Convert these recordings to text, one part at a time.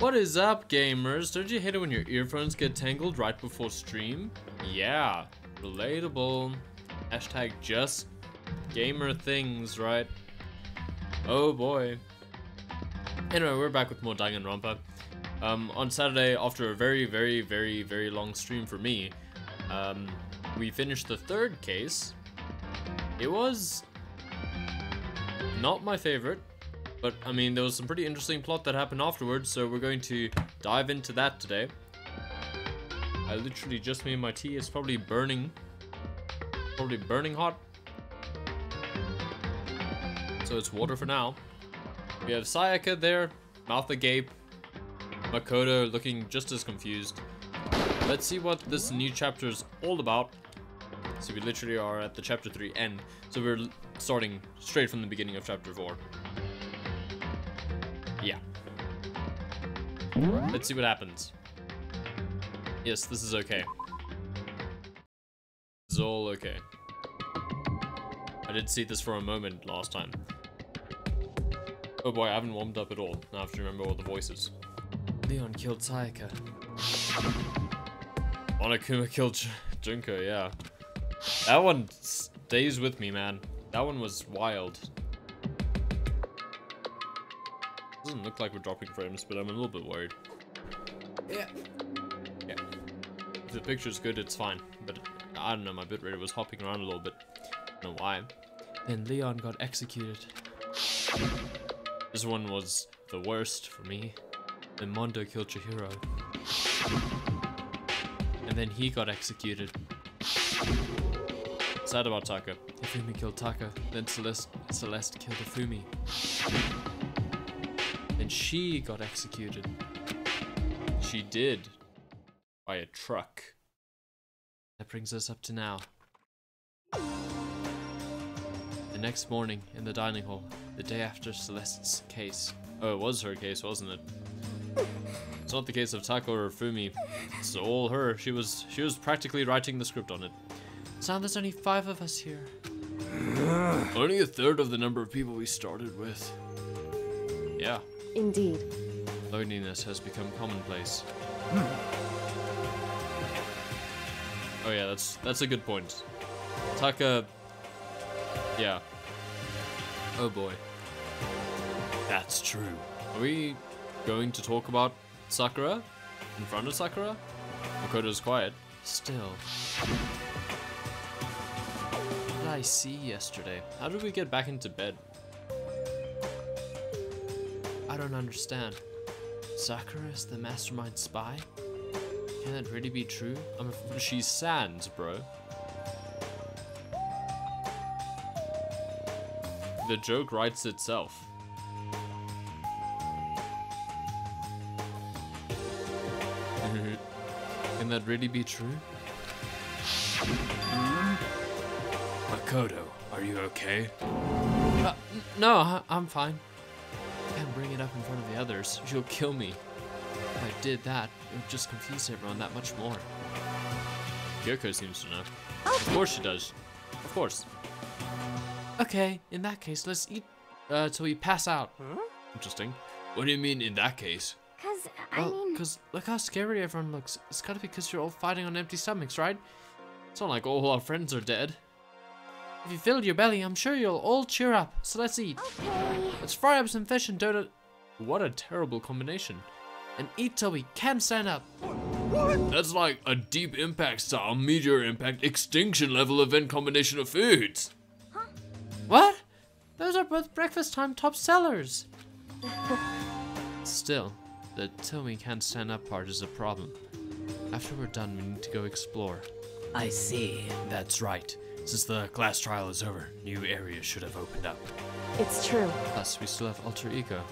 What is up, gamers? Don't you hate it when your earphones get tangled right before stream? Yeah, relatable. Hashtag just gamer things, right? Oh boy. Anyway, we're back with more Danganronpa. On Saturday, after a very long stream for me, we finished the third case. It was not my favorite, but I mean, there was some pretty interesting plot that happened afterwards, so we're going to dive into that today. I literally just made my tea. It's probably burning hot. So it's water for now. We have Sayaka there, mouth agape. Makoto looking just as confused. Let's see what this new chapter is all about. So we literally are at the chapter 3 end. So we're starting straight from the beginning of chapter 4. Yeah. Let's see what happens. Yes, this is okay. This is all okay. I did see this for a moment last time. Oh boy, I haven't warmed up at all. Now I have to remember all the voices. Leon killed Sayaka. Monokuma killed Junko, yeah. That one stays with me, man. That one was wild. Doesn't look like we're dropping frames, but I'm a little bit worried. Yeah. If the picture's good, it's fine. But I don't know, my bitrate was hopping around a little bit. I don't know why. Then Leon got executed. This one was the worst for me. Then Mondo killed Chihiro. And then he got executed. Sad about Taka. Ifumi killed Taka. Then Celeste killed Ifumi. Then she got executed. She did. By a truck. That brings us up to now. The next morning in the dining hall. The day after Celeste's case. Oh, it was her case, wasn't it? It's not the case of Taka or Fumi. It's all her. She was practically writing the script on it. So there's only 5 of us here. Only a third of the number of people we started with. Yeah. Indeed. Loneliness has become commonplace. Oh yeah, that's a good point. Taka. Yeah. Oh boy. That's true. Are we going to talk about Sakura? In front of Sakura? Makoto's quiet. Still. What did I see yesterday? How did we get back into bed? I don't understand. Sakura is the mastermind spy? Can that really be true? She's Sans, bro. The joke writes itself. Can that really be true? Makoto, are you okay? No, I'm fine. I can't bring it up in front of the others. She'll kill me. If I did that, it would just confuse everyone that much more. Kyoko seems to know. Of course she does. Of course. Okay, in that case, let's eat till we pass out. Huh? Interesting. What do you mean in that case? Cause look how scary everyone looks. It's gotta be because you're all fighting on empty stomachs, right? It's not like all our friends are dead. If you filled your belly, I'm sure you'll all cheer up. So let's eat. Okay. Let's fry up some fish and donut. What a terrible combination. And eat till we can't stand up. What? That's like a deep impact style, meteor impact, extinction level event combination of foods. Huh? What? Those are both breakfast time top sellers. Still, the till we can't stand up part is a problem. After we're done, we need to go explore. I see. That's right. Since the class trial is over, new areas should have opened up. It's true. Plus, we still have alter ego.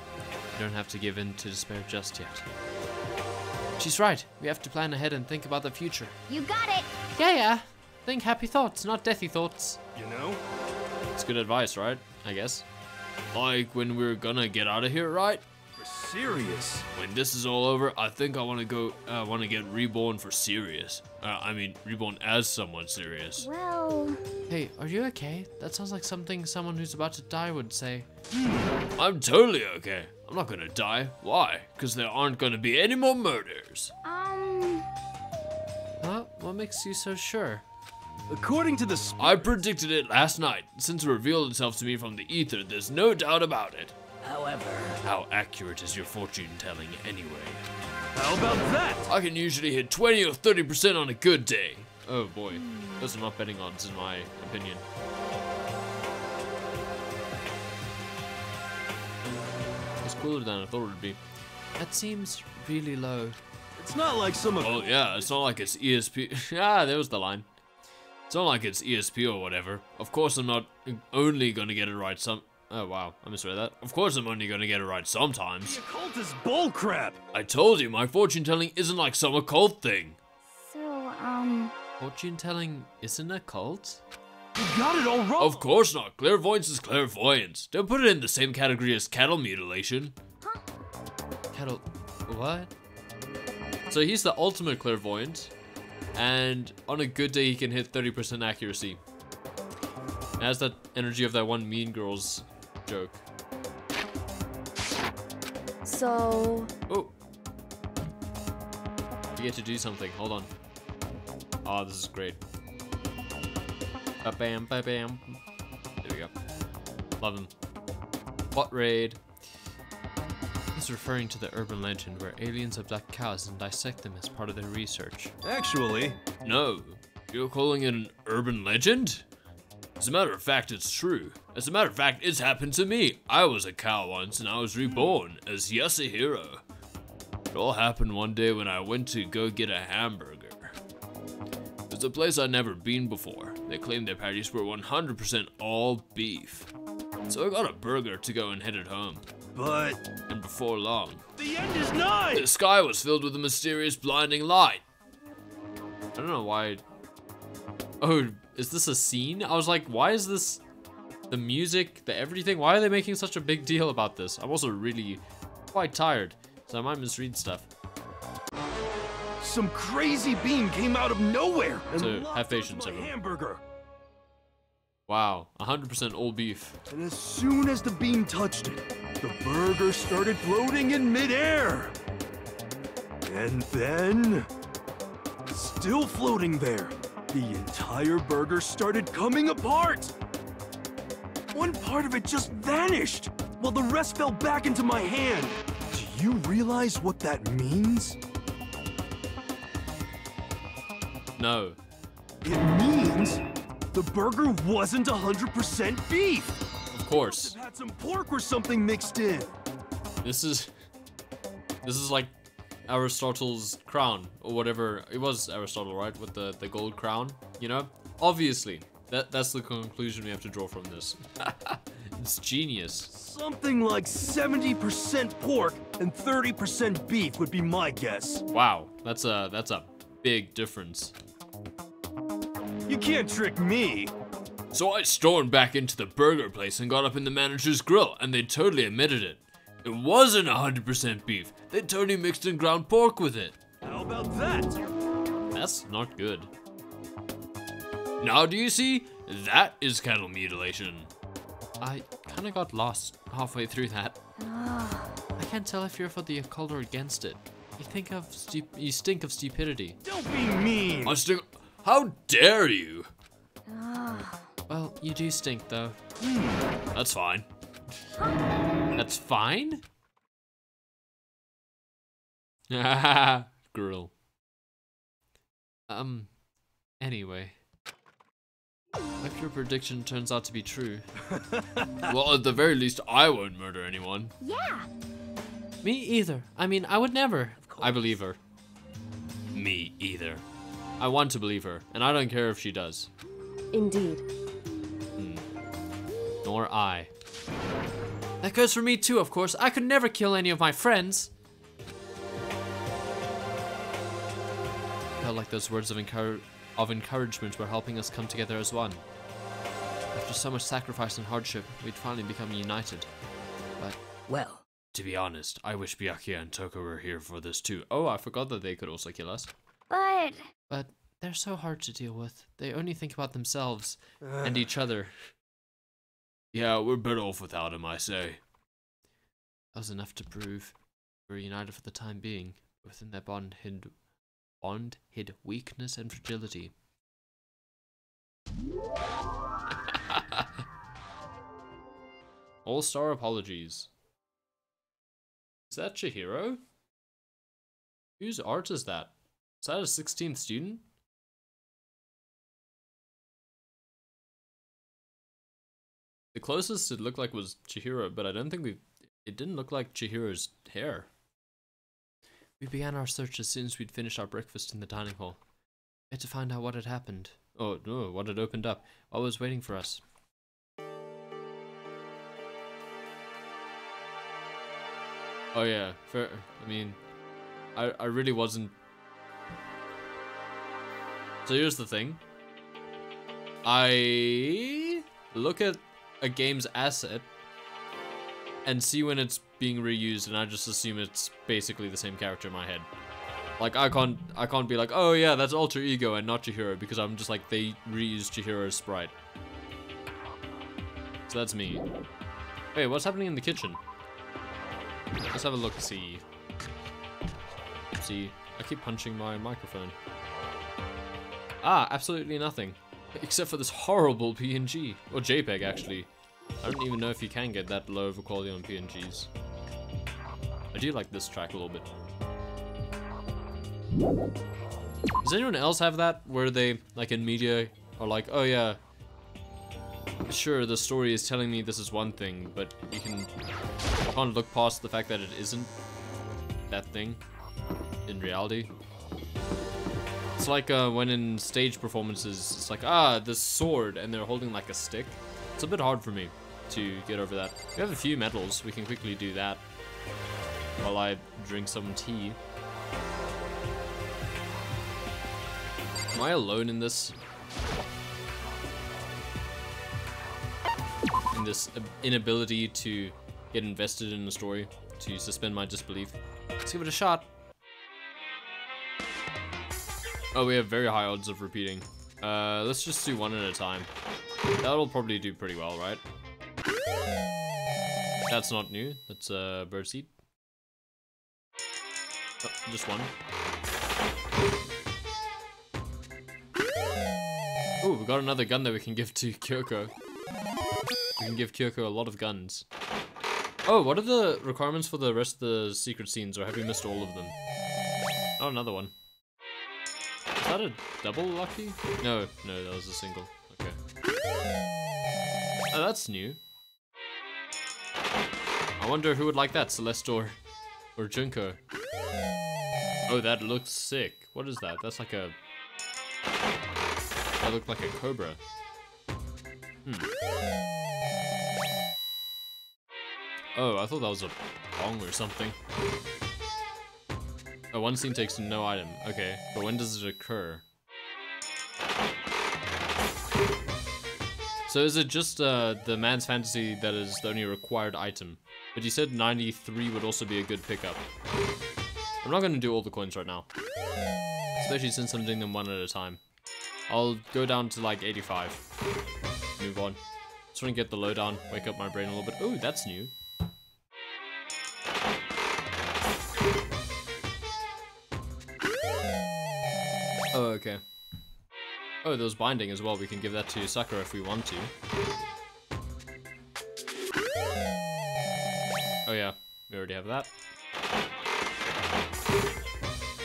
We don't have to give in to despair just yet. She's right. We have to plan ahead and think about the future. You got it! Yeah. Think happy thoughts, not deathy thoughts. You know? It's good advice, right? I guess. Like when we're gonna get out of here, right? serious. When this is all over, I think I want to get reborn for serious. Reborn as someone serious. Well... Hey, are you okay? That sounds like something someone who's about to die would say. I'm totally okay. I'm not gonna die. Why? Because there aren't gonna be any more murders. Huh? What makes you so sure? According to the I predicted it last night. Since it revealed itself to me from the ether, there's no doubt about it. However... How accurate is your fortune telling anyway? How about that? I can usually hit 20 or 30% on a good day. Oh boy, those are not betting odds in my opinion. It's cooler than I thought it would be. That seems really low. It's not like some of... Oh yeah, it's not like it's ESP. Ah, there was the line. It's not like it's ESP or whatever. Of course I'm not only gonna get it right some... Oh wow, I misread that. Of course I'm only gonna get it right sometimes. The occult is bullcrap! I told you, my fortune telling isn't like some occult thing. So, Fortune telling isn't a cult? You got it all wrong! Of course not. Clairvoyance is clairvoyance. Don't put it in the same category as cattle mutilation. Huh? Cattle... what? So he's the ultimate clairvoyant, and on a good day he can hit 30% accuracy. It has that energy of that one Mean Girls joke. So... Oh! You get to do something. Hold on. Oh, this is great. Ba-bam, ba-bam. There we go. Love him. What raid? He's referring to the urban legend where aliens abduct cows and dissect them as part of their research. Actually... No. You're calling it an urban legend? As a matter of fact, it's true. As a matter of fact, it's happened to me. I was a cow once and I was reborn as Yasuhiro. It all happened one day when I went to go get a hamburger. It's a place I'd never been before. They claimed their patties were 100% all beef. So I got a burger to go and headed home. But... And before long, the end is nigh! the sky was filled with a mysterious blinding light. I don't know why... Oh, is this a scene? I was like, why is this... the music, the everything? Why are they making such a big deal about this? I'm also really quite tired, so I might misread stuff. Some crazy beam came out of nowhere and So, locked have patience, onto my everyone. hamburger. Wow, 100% all beef. And as soon as the beam touched it, the burger started floating in midair. And then, still floating there, the entire burger started coming apart. One part of it just vanished, while the rest fell back into my hand. Do you realize what that means? No. It means the burger wasn't 100% beef. Of course. It had some pork or something mixed in. This is like Aristotle's crown, or whatever. It was Aristotle, right? With the gold crown, you know? Obviously. That's the conclusion we have to draw from this. It's genius. Something like 70% pork and 30% beef would be my guess. Wow, that's a big difference. You can't trick me. So I stormed back into the burger place and got up in the manager's grill, and they totally admitted it. It wasn't 100% beef. They totally mixed in ground pork with it. How about that? That's not good. Now do you see? That is cattle mutilation. I kinda got lost halfway through that. I can't tell if you're for the occult or against it. You stink of stupidity. Don't be mean. I stink. How dare you? Well, You do stink, though. That's fine. That's fine? Girl. Anyway. If your prediction turns out to be true. Well, at the very least, I won't murder anyone. yeah. Me either. I mean, I would never. I believe her. Me either. I want to believe her, and I don't care if she does. Indeed. Nor I. That goes for me too, of course. I could never kill any of my friends. Felt like those words of encouragement were helping us come together as one. After so much sacrifice and hardship, we'd finally become united. But Well, To be honest, I wish Byakuya and Toko were here for this too. Oh, I forgot that they could also kill us. But they're so hard to deal with. They only think about themselves and each other. Yeah, we're better off without him, I say. That was enough to prove we're united for the time being. Within their bond hid weakness and fragility. All-star apologies. Is that Chihiro? Whose art is that? Is that a 16th student? The closest it looked like was Chihiro, but I don't think it didn't look like Chihiro's hair. We began our search as soon as we'd finished our breakfast in the dining hall. We had to find out what had happened. Oh no, what had opened up. What was waiting for us. Oh yeah, fair. I mean, I really wasn't. So here's the thing. I look at a game's asset and see when it's being reused, and I just assume it's basically the same character in my head. Like I can't be like, oh yeah, that's Alter Ego and not Chihiro, because I'm just like, they reused Chihiro's sprite. So that's me. Wait, what's happening in the kitchen? Let's have a look. See, I keep punching my microphone. Ah, absolutely nothing. Except for this horrible PNG. Or JPEG, actually. I don't even know if you can get that low of a quality on PNGs. I do like this track a little bit. Does anyone else have that? Where they, like in media, are like, oh yeah, sure, the story is telling me this is one thing, but you can't look past the fact that it isn't that thing in reality. It's like when in stage performances, it's like, ah, this sword, and they're holding like a stick. It's a bit hard for me to get over that. We have a few medals, we can quickly do that while I drink some tea. Am I alone in this? In this inability to get invested in the story, to suspend my disbelief. Let's give it a shot. Oh, we have very high odds of repeating. Let's just do one at a time. That'll probably do pretty well, right? That's not new. That's a birdseed. Oh, just one. Oh, we got another gun that we can give to Kyoko. We can give Kyoko a lot of guns. Oh, what are the requirements for the rest of the secret scenes, or have we missed all of them? Oh, another one. Is that a double lucky? No, that was a single. Okay. Oh, that's new. I wonder who would like that, Celeste or Junko. Oh, that looks sick. What is that? That's like a... That looked like a cobra. Oh, I thought that was a bong or something. Oh, one scene takes no item. Okay, but when does it occur? So is it just the man's fantasy that is the only required item? But you said 93 would also be a good pickup. I'm not going to do all the coins right now. Especially since I'm doing them one at a time. I'll go down to like 85. Move on. Just want to get the lowdown, wake up my brain a little bit. Oh, that's new. Oh, okay. Oh, there's binding as well. We can give that to Sakura if we want to. Oh yeah, we already have that.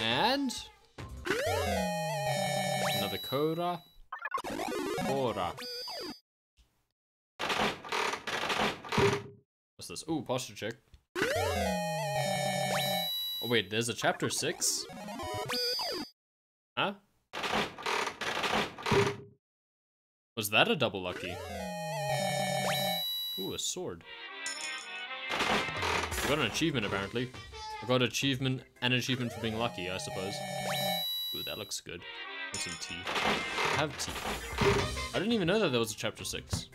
And... another Kora. What's this? Ooh, posture check. Oh wait, there's a chapter 6? Huh? Was that a double lucky? Ooh, a sword. I got an achievement apparently. I got achievement and achievement for being lucky, I suppose. Ooh, that looks good. And some tea. I have tea. I didn't even know that there was a chapter 6.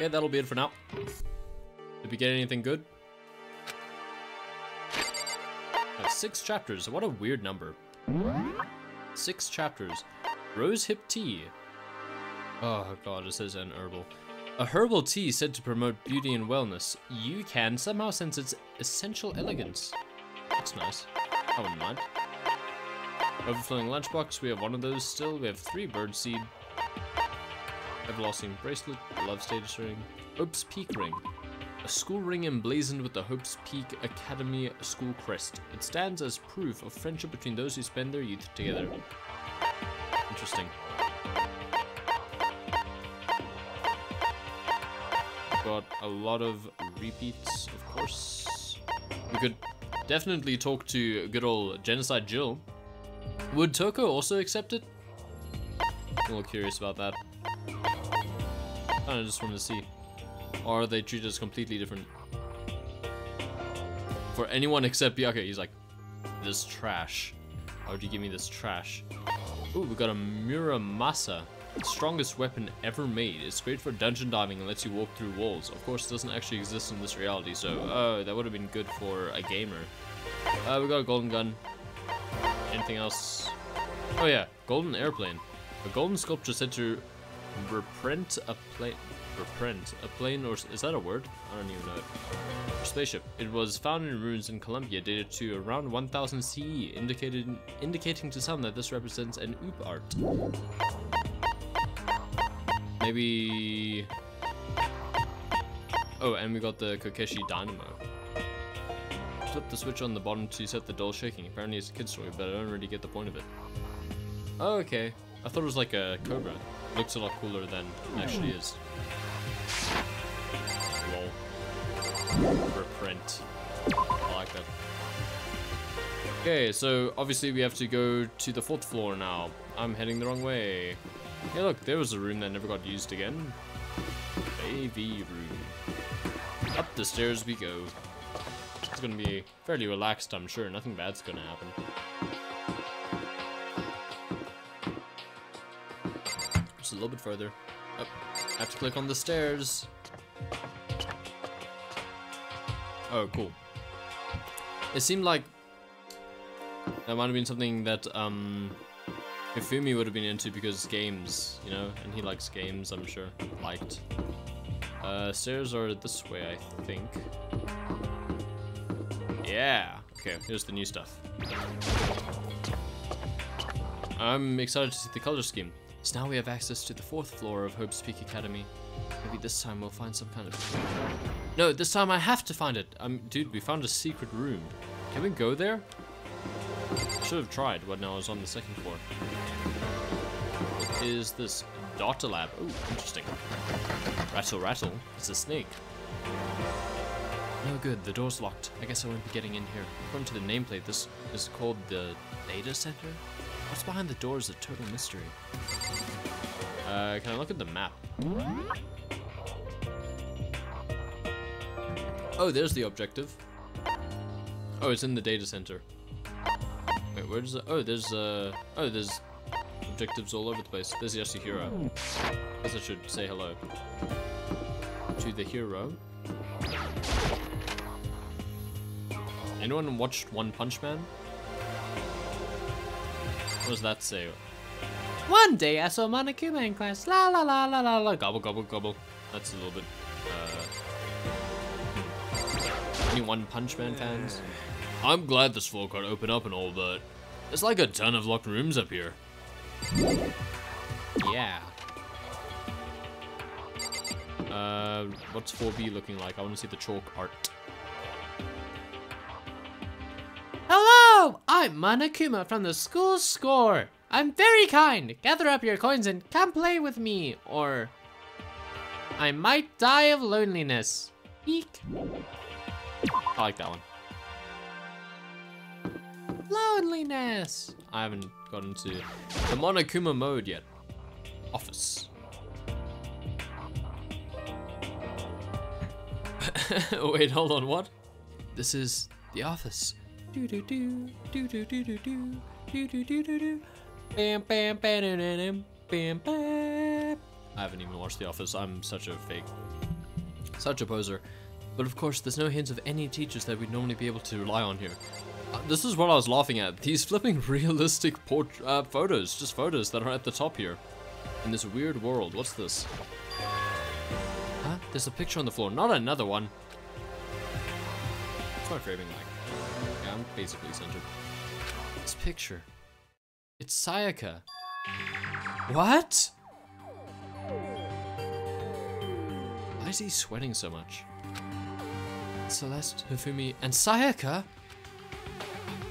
Okay, that'll be it for now. Did we get anything good? 6 chapters. What a weird number. 6 chapters. Rose hip tea. Oh god, it says an herbal. A herbal tea said to promote beauty and wellness. You can somehow sense its essential elegance. That's nice. I wouldn't mind. Overflowing lunchbox. We have one of those still. We have 3 birdseed. Everlasting bracelet. Love status ring. Hope's Peak ring. A school ring emblazoned with the Hope's Peak Academy school crest. It stands as proof of friendship between those who spend their youth together. Interesting. Got a lot of repeats, of course. We could definitely talk to good old Genocide Jill. Would Toko also accept it? I'm a little curious about that. I just want to see. Or are they treated as completely different? For anyone except Byakuya, he's like, this trash. Why would you give me this trash? Ooh, we got a Muramasa. Strongest weapon ever made. It's great for dungeon diving and lets you walk through walls. Of course, it doesn't actually exist in this reality, so that would have been good for a gamer. We got a golden gun. Anything else? Oh yeah, golden airplane. A golden sculpture said to reprint a plane. Reprint a plane, or is that a word? I don't even know it. A spaceship. It was found in ruins in Colombia, dated to around 1000 CE, indicating to some that this represents an oop art. Maybe. Oh, and we got the Kokeshi Dynamo. Flip the switch on the bottom to set the doll shaking. Apparently it's a kid's story, but I don't really get the point of it. Oh, okay. I thought it was like a cobra. It looks a lot cooler than it actually is. Lol. Reprint. I like that. Okay, so obviously we have to go to the 4th floor now. I'm heading the wrong way. Hey look, there was a room that never got used again. AV room. Up the stairs we go. It's gonna be fairly relaxed, I'm sure. Nothing bad's gonna happen. Just a little bit further. Up. I have to click on the stairs. Oh, cool. It seemed like that might have been something that Hifumi would have been into because games, you know, and he likes games, I'm sure. Liked. Stairs are this way, I think. Yeah. Okay, here's the new stuff. I'm excited to see the color scheme. So now we have access to the 4th floor of Hope's Peak Academy. Maybe this time we'll find some kind of... No, this time I have to find it. Dude, we found a secret room. Can we go there? I should have tried when I was on the 2nd floor. What is this? Data lab. Oh, interesting. Rattle, rattle. It's a snake. No good, the door's locked. I guess I won't be getting in here. According to the nameplate, this is called the data center? What's behind the door is a total mystery. Can I look at the map? Oh, there's the objective. Oh, it's in the data center. Wait, where does it? Oh, there's objectives all over the place. There's Yasuhiro. I guess I should say hello to the hero. Anyone watched One Punch Man? What does that say? One day I saw Monokuma in class. La la la la la la. Gobble gobble gobble. That's a little bit. Any One Punch Man fans? I'm glad this floor got open up and all, but there's like a ton of locked rooms up here. Yeah. What's 4B looking like? I want to see the chalk art. Hello! I'm Monokuma from the school score. I'm very kind. Gather up your coins and come play with me, or I might die of loneliness. Eek. I like that one. Loneliness. I haven't gotten to the Monokuma mode yet. Office. Wait, hold on, what? This is the office. Do do do do do do do do do do do do do. Bam bam bam bam bam bam. I haven't even watched The Office. I'm such a fake Such a poser. But of course, there's no hint of any teachers that we'd normally be able to rely on here. This is what I was laughing at. These flipping realistic photos. Just photos that are at the top here. In this weird world. What's this? Huh? There's a picture on the floor. Not another one. What's my framing like? Yeah, I'm basically centered. This picture. It's Sayaka. What? Why is he sweating so much? Celeste, Hifumi, and Sayaka?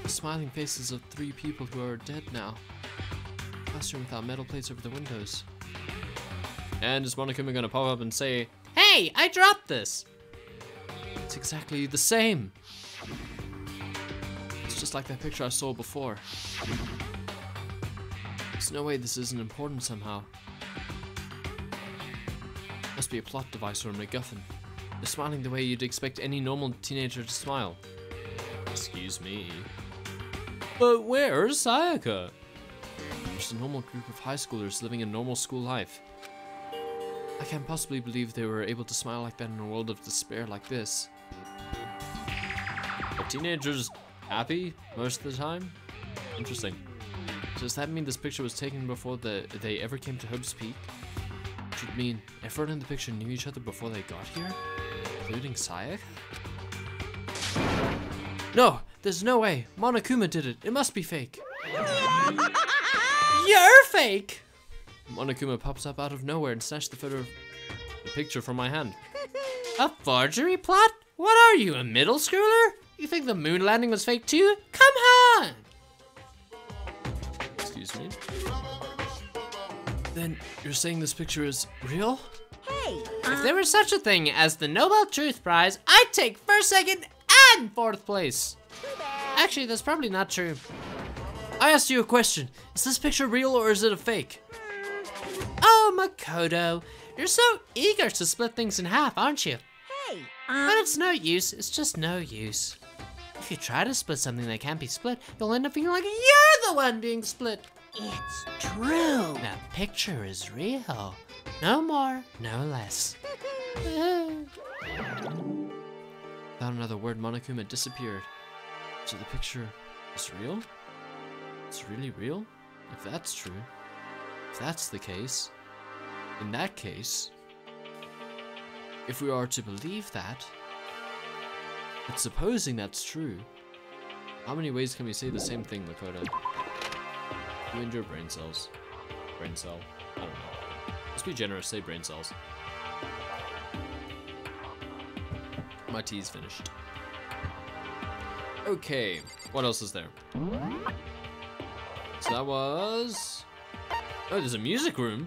The smiling faces of 3 people who are dead now. Classroom without metal plates over the windows. And is Monokuma gonna pop up and say, "Hey, I dropped this!" It's exactly the same. It's just like that picture I saw before. There's no way this isn't important somehow. Must be a plot device or a MacGuffin. They're smiling the way you'd expect any normal teenager to smile. Excuse me. But where's Sayaka? Just a normal group of high schoolers living a normal school life. I can't possibly believe they were able to smile like that in a world of despair like this. Are teenagers happy most of the time? Interesting. Does that mean this picture was taken before they ever came to Hope's Peak? Which would mean everyone in the picture knew each other before they got here? Including Sayaka? No! There's no way! Monokuma did it! It must be fake! You're fake! Monokuma pops up out of nowhere and snatched the picture from my hand. A forgery plot? What are you, a middle schooler? You think the moon landing was fake too? Come on! Excuse me? Then you're saying this picture is real? Hey! If there was such a thing as the Nobel Truth Prize, I'd take first, second, and fourth place. Actually, that's probably not true. I asked you a question. Is this picture real or is it a fake? Oh, Makoto. You're so eager to split things in half, aren't you? Hey! But it's no use. It's just no use. If you try to split something that can't be split, you'll end up feeling like you're the one being split. It's true! The picture is real. No more, no less. Without another word, Monokuma disappeared. So the picture is real? It's really real? If that's true, if that's the case, in that case, if we are to believe that, but supposing that's true, how many ways can we say the same thing, Makoto? You and your brain cells. Brain cell. I don't know. Let's be generous, say brain cells. My tea's finished. Okay, what else is there? So that was... Oh, there's a music room.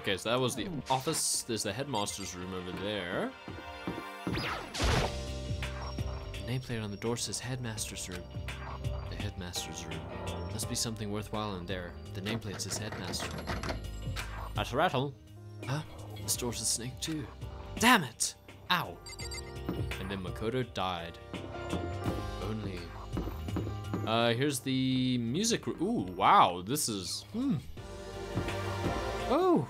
Okay, so that was the office. There's the headmaster's room over there. The nameplate on the door says headmaster's room. The headmaster's room. Must be something worthwhile in there. The nameplate says headmaster. Rattle, rattle. Huh? This door's a snake too. Damn it! Ow. And then Makoto died. Only. Here's the music room. Ooh, wow, this is, Oh!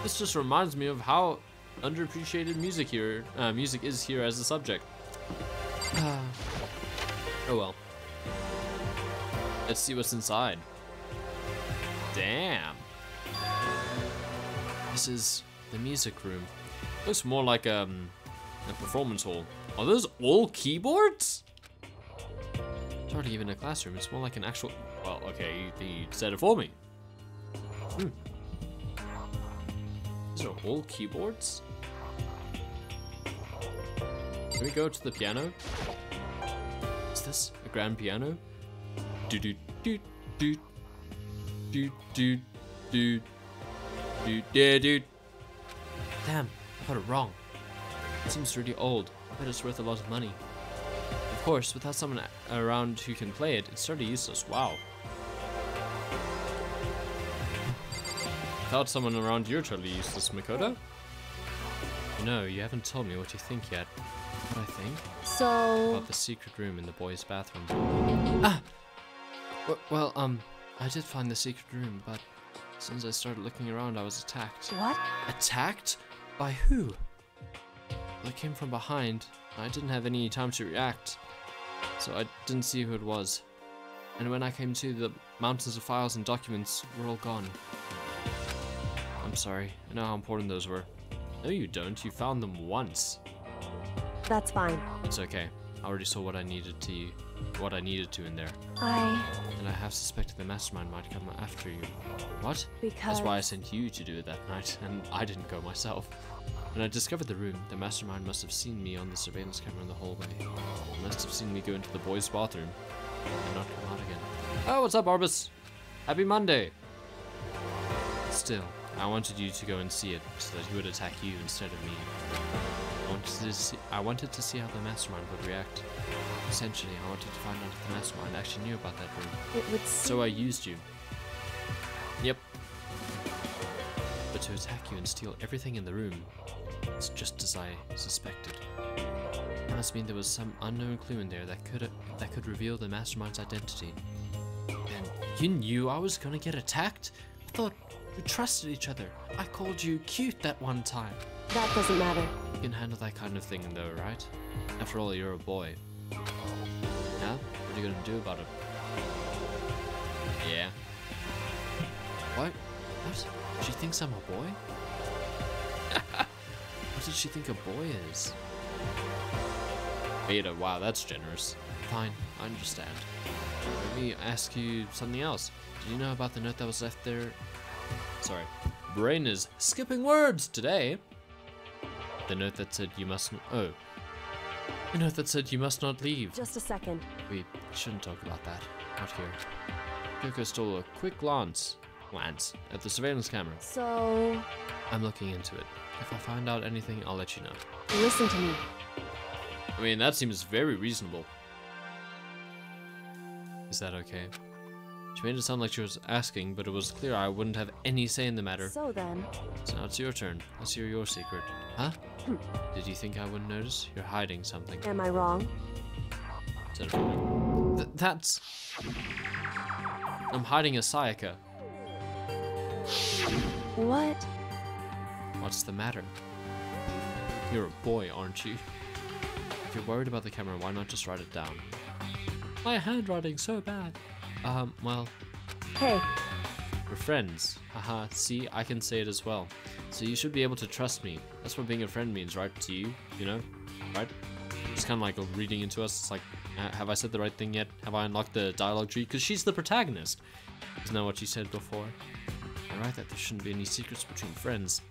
This just reminds me of how underappreciated music is here as a subject. Oh well. Let's see what's inside. Damn. This is the music room. Looks more like a performance hall. Are those all keyboards? It's hardly even a classroom. It's more like an actual... Well, okay, he said it for me. These are all keyboards? Can we go to the piano? Is this a grand piano? Do do do do do do do do do. Damn, I got it wrong. It seems really old. I bet it's worth a lot of money. Of course, without someone around who can play it, it's sort of useless. Wow. Without someone around, you're totally useless, Makoto. No, you haven't told me what you think yet. What I think? So... About the secret room in the boys' bathroom. Ah! Well, I did find the secret room, but as soon as I started looking around, I was attacked. What? Attacked? By who? I came from behind. I didn't have any time to react, so I didn't see who it was. And when I came to, the mountains of files and documents were all gone. I'm sorry. I know how important those were. No, you don't. You found them once. That's fine. It's okay. I already saw what I needed to in there. And I have suspected the mastermind might come after you. What? Because... That's why I sent you to do it that night, and I didn't go myself. When I discovered the room, the mastermind must have seen me on the surveillance camera in the hallway. He must have seen me go into the boys' bathroom and not come out again. Oh, what's up, Arbus? Happy Monday! Still, I wanted you to go and see it, so that he would attack you instead of me. I wanted to see how the mastermind would react. Essentially, I wanted to find out if the mastermind actually knew about that room. It would So I used you. Yep. But to attack you and steal everything in the room, it's just as I suspected. It must mean there was some unknown clue in there that could reveal the mastermind's identity. And you knew I was gonna get attacked? I thought we trusted each other. I called you cute that one time. That doesn't matter. You can handle that kind of thing though, right? After all, you're a boy. Yeah? What are you gonna do about it? Yeah. What? What? She thinks I'm a boy? What did she think a boy is? Beta, wow, that's generous. Fine, I understand. Let me ask you something else. Did you know about the note that was left there? Sorry. Brain is skipping words today. The note that said you must the note that said you must not leave. Just a second. We shouldn't talk about that. Not here. Kyoko stole a quick glance at the surveillance camera. So... I'm looking into it. If I find out anything, I'll let you know. Listen to me. I mean, that seems very reasonable. Is that okay? She made it sound like she was asking, but it was clear I wouldn't have any say in the matter. So then... So now it's your turn. Let's hear your secret. Huh? Did you think I wouldn't notice? You're hiding something. Am I wrong? Is that really? That's... I'm hiding a Sayaka. What? What's the matter? You're a boy, aren't you? If you're worried about the camera, why not just write it down? My handwriting's so bad. Well... Hey. We're friends. Haha, see, I can say it as well. So you should be able to trust me. That's what being a friend means, right? To you, you know? Right? It's kind of like reading into us. It's like, have I said the right thing yet? Have I unlocked the dialogue tree? Because she's the protagonist. Isn't that what she said before? I write that there shouldn't be any secrets between friends.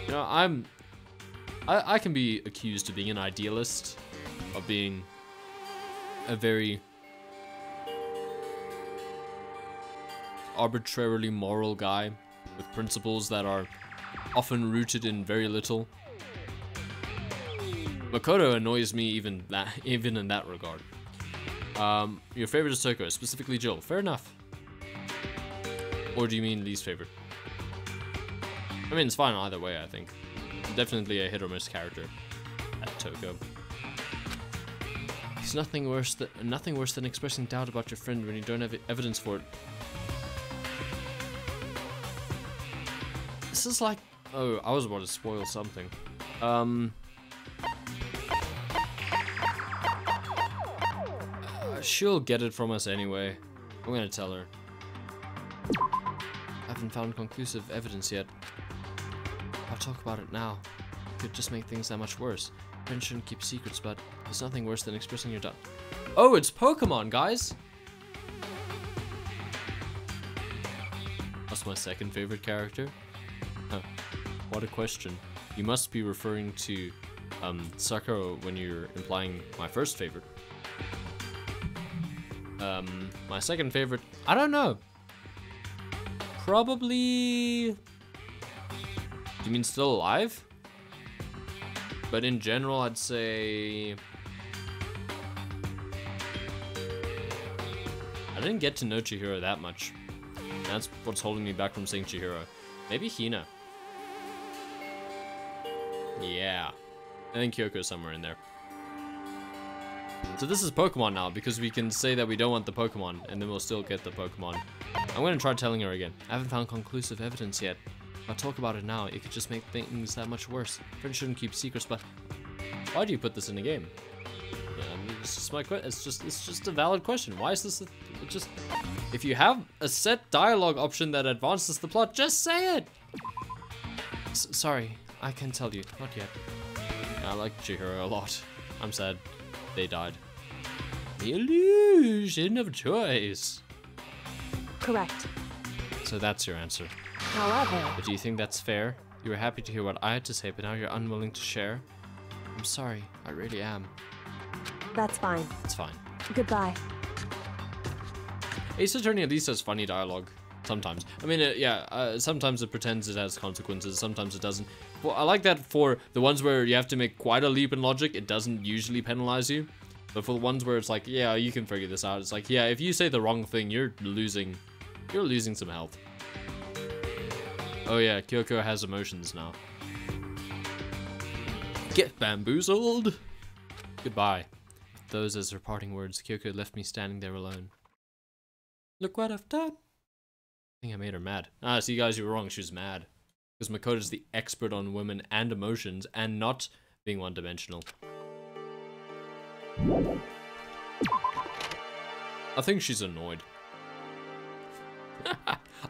You know, I can be accused of being an idealist, of being a very arbitrarily moral guy with principles that are often rooted in very little. Makoto annoys me even in that regard. Your favorite is Toko, specifically Jill. Fair enough. Or do you mean least favorite? I mean, it's fine either way, I think. Definitely a hit or miss character at Toko. It's nothing worse than expressing doubt about your friend when you don't have evidence for it. This is like... Oh, I was about to spoil something. She'll get it from us anyway. I'm gonna tell her. I haven't found conclusive evidence yet. I'll talk about it now. It could just make things that much worse. Friends shouldn't keep secrets, but there's nothing worse than expressing your doubt. Oh, it's Pokemon, guys! That's my second favorite character. Huh. What a question. You must be referring to Sakura when you're implying my first favorite. My second favorite, I don't know. Probably... Do you mean still alive? But in general, I'd say... I didn't get to know Chihiro that much. That's what's holding me back from saying Chihiro. Maybe Hina. Yeah. I think Kyoko's somewhere in there. So this is Pokemon now, because we can say that we don't want the Pokemon, and then we'll still get the Pokemon. I'm gonna try telling her again. I haven't found conclusive evidence yet. If I talk about it now, it could just make things that much worse. Friends shouldn't keep secrets, but why do you put this in the game? Yeah, I mean, it's just my question. It's just a valid question. Why is this? Just if you have a set dialogue option that advances the plot, just say it. Sorry, I can tell you, not yet. Yeah, I like Chihiro a lot. I'm sad they died. The illusion of choice. Correct. So that's your answer. However, But do you think that's fair? You were happy to hear what I had to say, but now you're unwilling to share? I'm sorry, I really am. that's fine. It's fine. Goodbye. Ace Attorney at least has funny dialogue. Sometimes. I mean, sometimes it pretends it has consequences, sometimes it doesn't. Well, I like that for the ones where you have to make quite a leap in logic, it doesn't usually penalize you. But for the ones where it's like, yeah, you can figure this out, it's like, yeah, if you say the wrong thing, you're losing some health. Oh yeah, Kyoko has emotions now. Get bamboozled! Goodbye. With those as her parting words, Kyoko left me standing there alone. Look what I've done. I think I made her mad. Ah, see guys, you were wrong, she was mad. Because Makoto's the expert on women and emotions, and not being one-dimensional. I think she's annoyed.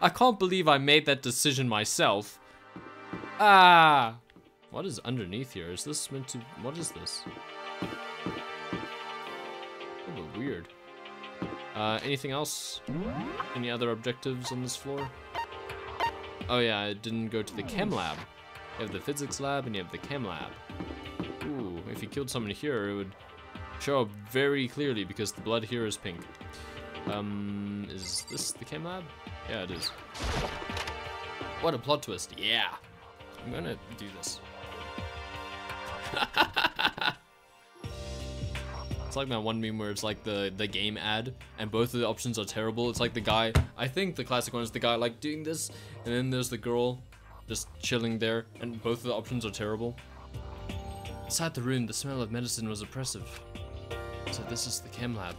I can't believe I made that decision myself. Ah! What is underneath here? Is this meant to... What is this? A little weird. Anything else? Any other objectives on this floor? Oh yeah, I didn't go to the Chem Lab. You have the Physics Lab and you have the Chem Lab. Ooh, if you killed someone here, it would show up very clearly because the blood here is pink. Is this the Chem Lab? Yeah, it is. What a plot twist. Yeah. I'm gonna do this. It's like that one meme where it's like the game ad and both of the options are terrible. It's like the guy, I think the classic one is the guy like doing this, and then there's the girl just chilling there, and both of the options are terrible. Inside the room, the smell of medicine was oppressive. So this is the Chem Lab.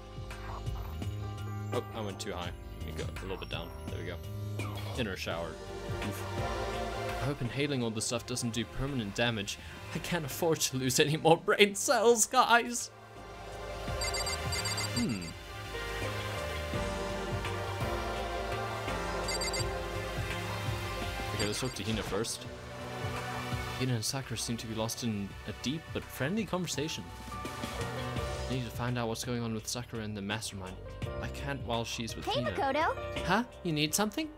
Oh, I went too high. Let me go a little bit down. There we go. Inner shower. Oof. I hope inhaling all this stuff doesn't do permanent damage. I can't afford to lose any more brain cells, guys. Okay, let's talk to Hina first. Hina and Sakura seem to be lost in a deep but friendly conversation. I need to find out what's going on with Sakura and the mastermind. I can't while she's with Hey, Hina. Makoto. Huh? You need something?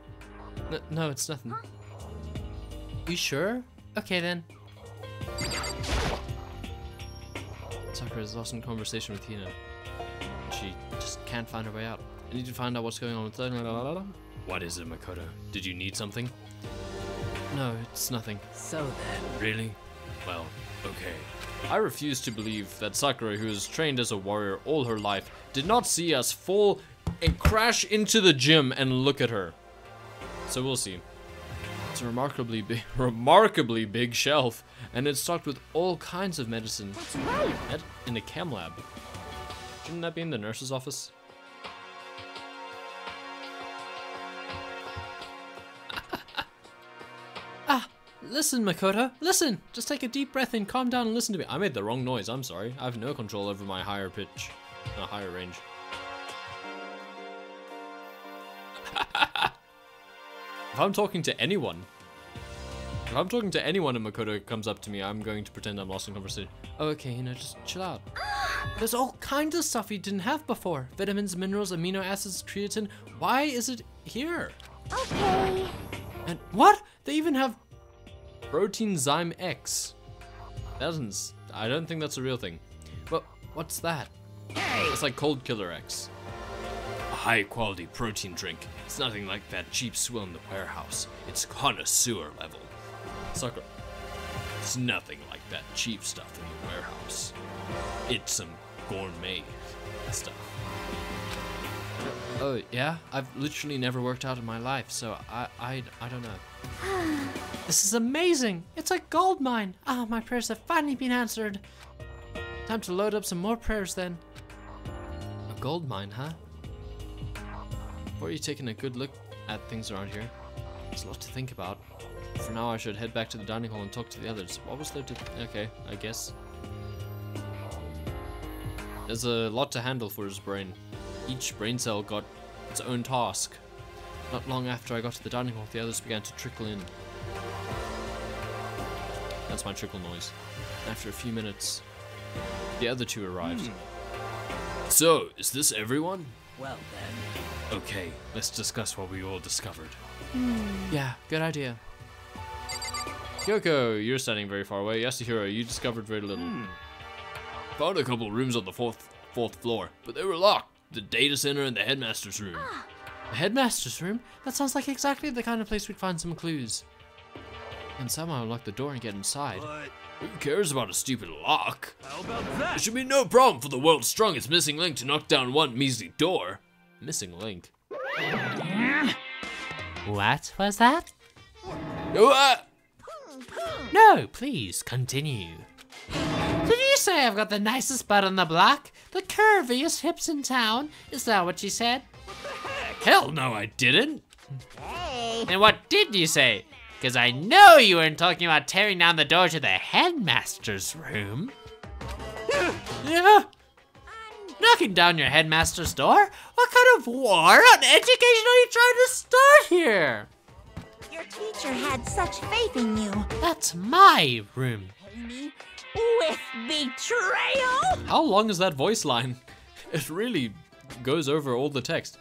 No, it's nothing. You sure? Okay then. Sakura is lost in conversation with Hina. She just can't find her way out. I need to find out what's going on with her. What is it, Makoto? Did you need something? No, it's nothing. So then. Really? Well, okay. I refuse to believe that Sakura, who has trained as a warrior all her life, did not see us fall and crash into the gym and look at her. So we'll see. It's a remarkably big shelf, and it's stocked with all kinds of medicine. That's right. In a Chem Lab. Shouldn't that be in the nurse's office? Listen, Makoto, listen! Just take a deep breath in, calm down and listen to me. I made the wrong noise, I'm sorry. I have no control over my higher pitch. Higher range. If I'm talking to anyone and Makoto comes up to me, I'm going to pretend I'm lost in conversation. Oh, okay, just chill out. There's all kinds of stuff we didn't have before. Vitamins, minerals, amino acids, creatine. Why is it here? Okay. And what? They even have Protein Zyme X. I don't think that's a real thing. But what's that? It's like Cold Killer X. A high quality protein drink. It's nothing like that cheap swill in the warehouse. It's connoisseur level. Sakura. It's nothing like that cheap stuff in the warehouse. It's some gourmet stuff. Oh yeah? I've literally never worked out in my life, so I don't know. This is amazing! It's a gold mine! Ah, my prayers have finally been answered. Time to load up some more prayers then. A gold mine, huh? Before you taking a good look at things around here, there's a lot to think about. For now, I should head back to the dining hall and talk to the others. What was there to... Okay, I guess. There's a lot to handle for his brain. Each brain cell got its own task. Not long after I got to the dining hall, the others began to trickle in. That's my trickle noise. After a few minutes, the other two arrived. So, is this everyone? Well then. Okay, let's discuss what we all discovered. Yeah, good idea. Kyoko, you're standing very far away. Yasuhiro, you discovered very little. Found a couple rooms on the fourth floor, but they were locked. The data center and the headmaster's room. The headmaster's room? That sounds like exactly the kind of place we'd find some clues. And somehow unlock the door and get inside. But Who cares about a stupid lock? how about It that? should be no problem for the world's strongest missing link to knock down one measly door. Missing link? What was that? What? No, please continue. Did you say I've got the nicest butt on the block? The curviest hips in town? Is that what you said? Hell no, I didn't. And what did you say? Because I know you weren't talking about tearing down the door to the headmaster's room. Yeah. Knocking down your headmaster's door? What kind of war on education are you trying to start here? Your teacher had such faith in you. That's my room. Me with betrayal? How long is that voice line? It really goes over all the text.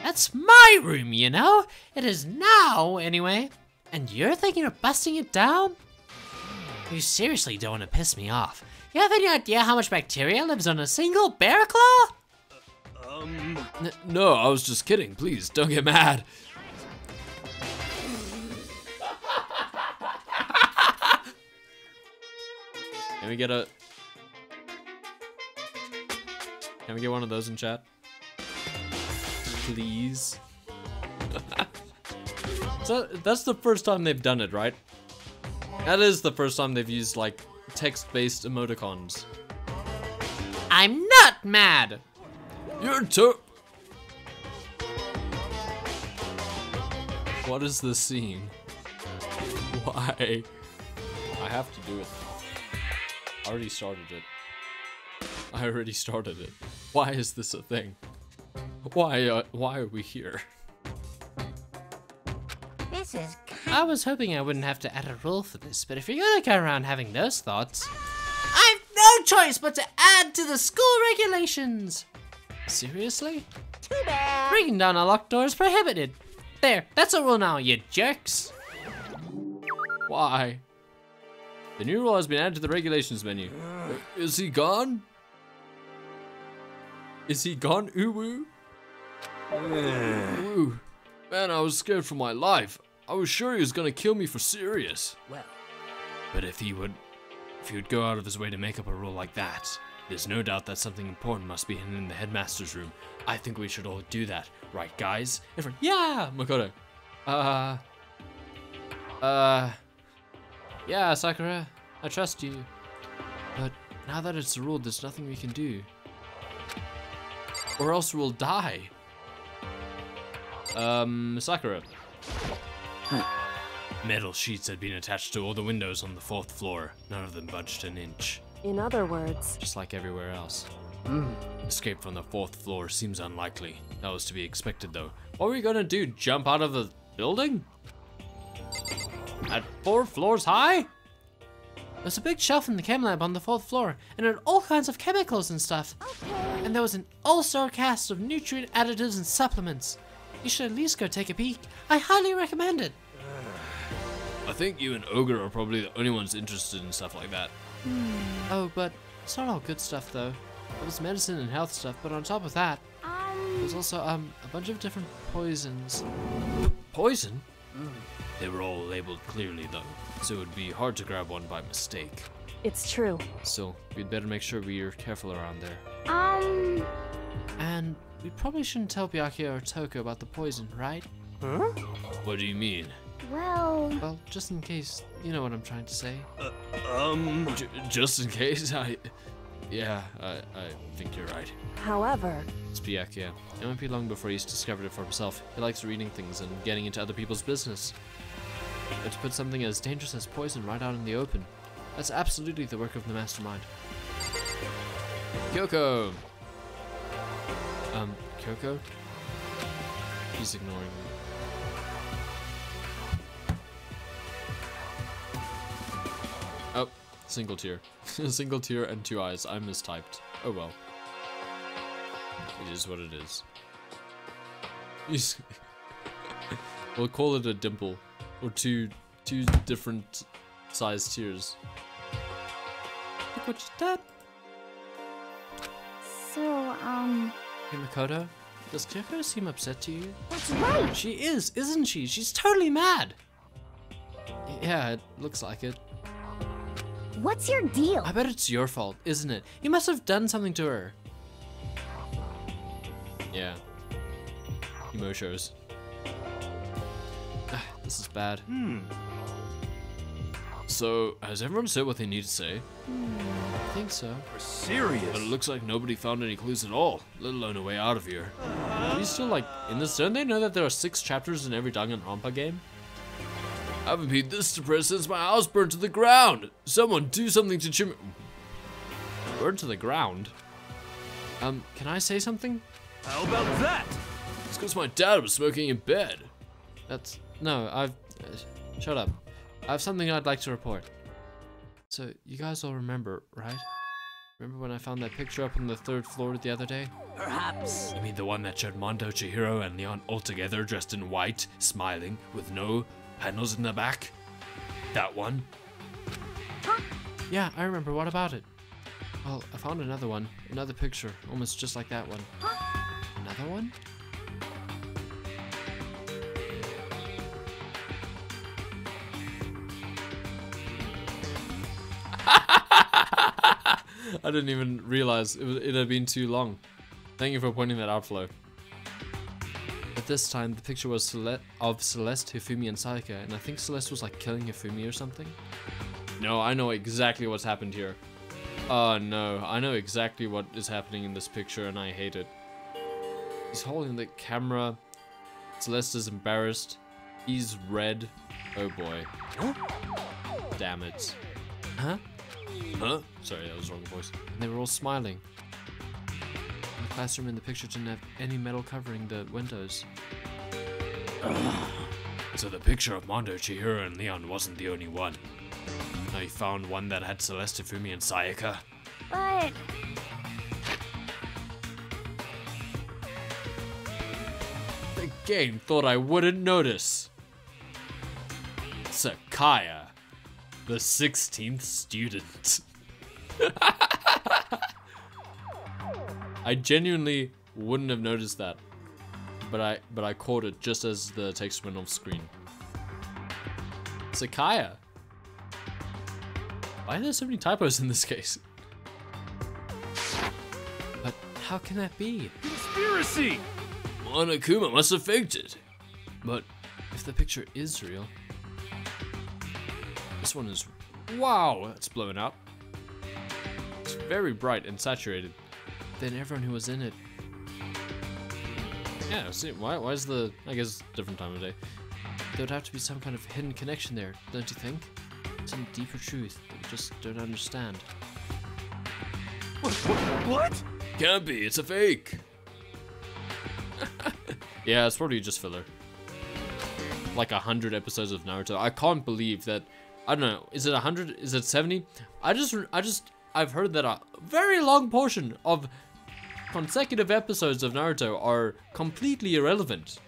That's my room, you know? It is now, anyway. And you're thinking of busting it down? You seriously don't want to piss me off. You have any idea how much bacteria lives on a single bear claw? No, I was just kidding. Please, don't get mad. Can we get one of those in chat? Please. So that's the first time they've done it, right? That is the first time they've used like text-based emoticons. I'm not mad. You're too. What is this scene? Why? I have to do it. I already started it. Why is this a thing? Why are we here? This is I was hoping I wouldn't have to add a rule for this, but if you're gonna go around having those thoughts, I've no choice but to add to the school regulations. Seriously? too bad. Breaking down a locked door is prohibited. There, that's a rule now, you jerks. Why? The new rule has been added to the regulations menu. Is he gone? Is he gone, Uwu? Uwu. Man, I was scared for my life. I was sure he was gonna kill me for serious. Well, But if he would go out of his way to make up a rule like that, there's no doubt that something important must be hidden in the headmaster's room. I think we should all do that, right, guys? Everyone, yeah, Makoto. Yeah, Sakura, I trust you. But now that it's a rule, there's nothing we can do. Or else we'll die. Sakura. Metal sheets had been attached to all the windows on the 4th floor. None of them budged an inch. In other words, Just like everywhere else. Escape from the 4th floor seems unlikely. That was to be expected though. What were we gonna do? Jump out of the building? At 4 floors high? There's a big shelf in the Chem Lab on the 4th floor, and it had all kinds of chemicals and stuff. And there was an all-star cast of nutrient additives and supplements. You should at least go take a peek. I highly recommend it. I think you and Ogre are probably the only ones interested in stuff like that. Oh, but it's not all good stuff, though. It was medicine and health stuff, but on top of that, there's also a bunch of different poisons. Poison? They were all labeled clearly though, so it would be hard to grab one by mistake. it's true. So, we'd better make sure we are careful around there. And we probably shouldn't tell Byakuya or Toko about the poison, right? What do you mean? Well, Well, just in case, you know what I'm trying to say. Just in case, I think you're right. However, It's Byakuya. It won't be long before he's discovered it for himself. He likes reading things and getting into other people's business. But to put something as dangerous as poison right out in the open, that's absolutely the work of the mastermind. Kyoko! Kyoko? He's ignoring me. Oh, single tear. Single tear and 2 eyes. I mistyped. Oh well. It is what it is. We'll call it a dimple. Or two different sized tears. Look what you did. So, Hey Makoto, does Kyoko seem upset to you? that's right. She is, isn't she? She's totally mad. Yeah, it looks like it. What's your deal? I bet it's your fault, isn't it? You must have done something to her. Yeah. Emo shows. This is bad. So, has everyone said what they need to say? I think so. We're serious. But it looks like nobody found any clues at all, let alone a way out of here. Are you still like in this? Don't they know that there are 6 chapters in every Danganronpa game? I haven't been this depressed since my house burned to the ground. Someone do something to cheer me. Burned to the ground? Can I say something? How about that? It's because my dad was smoking in bed. No, shut up. I have something I'd like to report. So, you guys all remember, right? Remember when I found that picture up on the 3rd floor the other day? Perhaps. You mean the one that showed Mondo, Chihiro, and Leon all together dressed in white, smiling, with no panels in the back? That one? Yeah, I remember. What about it? Well, I found another one. Another picture, almost just like that one. Another one? I didn't even realize it had been too long. Thank you for pointing that out, Flo. But this time, the picture was of Celeste, Hifumi, and Sayaka, and I think Celeste was like killing Hifumi or something. No, I know exactly what's happened here. Oh no, I know exactly what is happening in this picture, and I hate it. He's holding the camera. Celeste is embarrassed. He's red. Oh boy. Damn it. Huh? Huh? Sorry, that was the wrong voice. And they were all smiling. The classroom in the picture didn't have any metal covering the windows. So the picture of Mondo, Chihiro, and Leon wasn't the only one. Now you found one that had Celeste, Hifumi, and Sayaka. But The game thought I wouldn't notice. Sakaya, the 16th student. I genuinely wouldn't have noticed that, but I caught it just as the text went off screen. Sakaya. Why are there so many typos in this case? But how can that be? Conspiracy! Monokuma must have faked it. But if the picture is real, this one is, wow, it's blowing up. It's very bright and saturated. Then everyone who was in it. Yeah, see, why is the, I guess, different time of day. There would have to be some kind of hidden connection there, don't you think? Some deeper truth that we just don't understand. What? Can't be, it's a fake. Yeah, it's probably just filler. Like 100 episodes of Naruto. I can't believe that, I don't know, is it 100? Is it 70? I've heard that a very long portion of consecutive episodes of Naruto are completely irrelevant.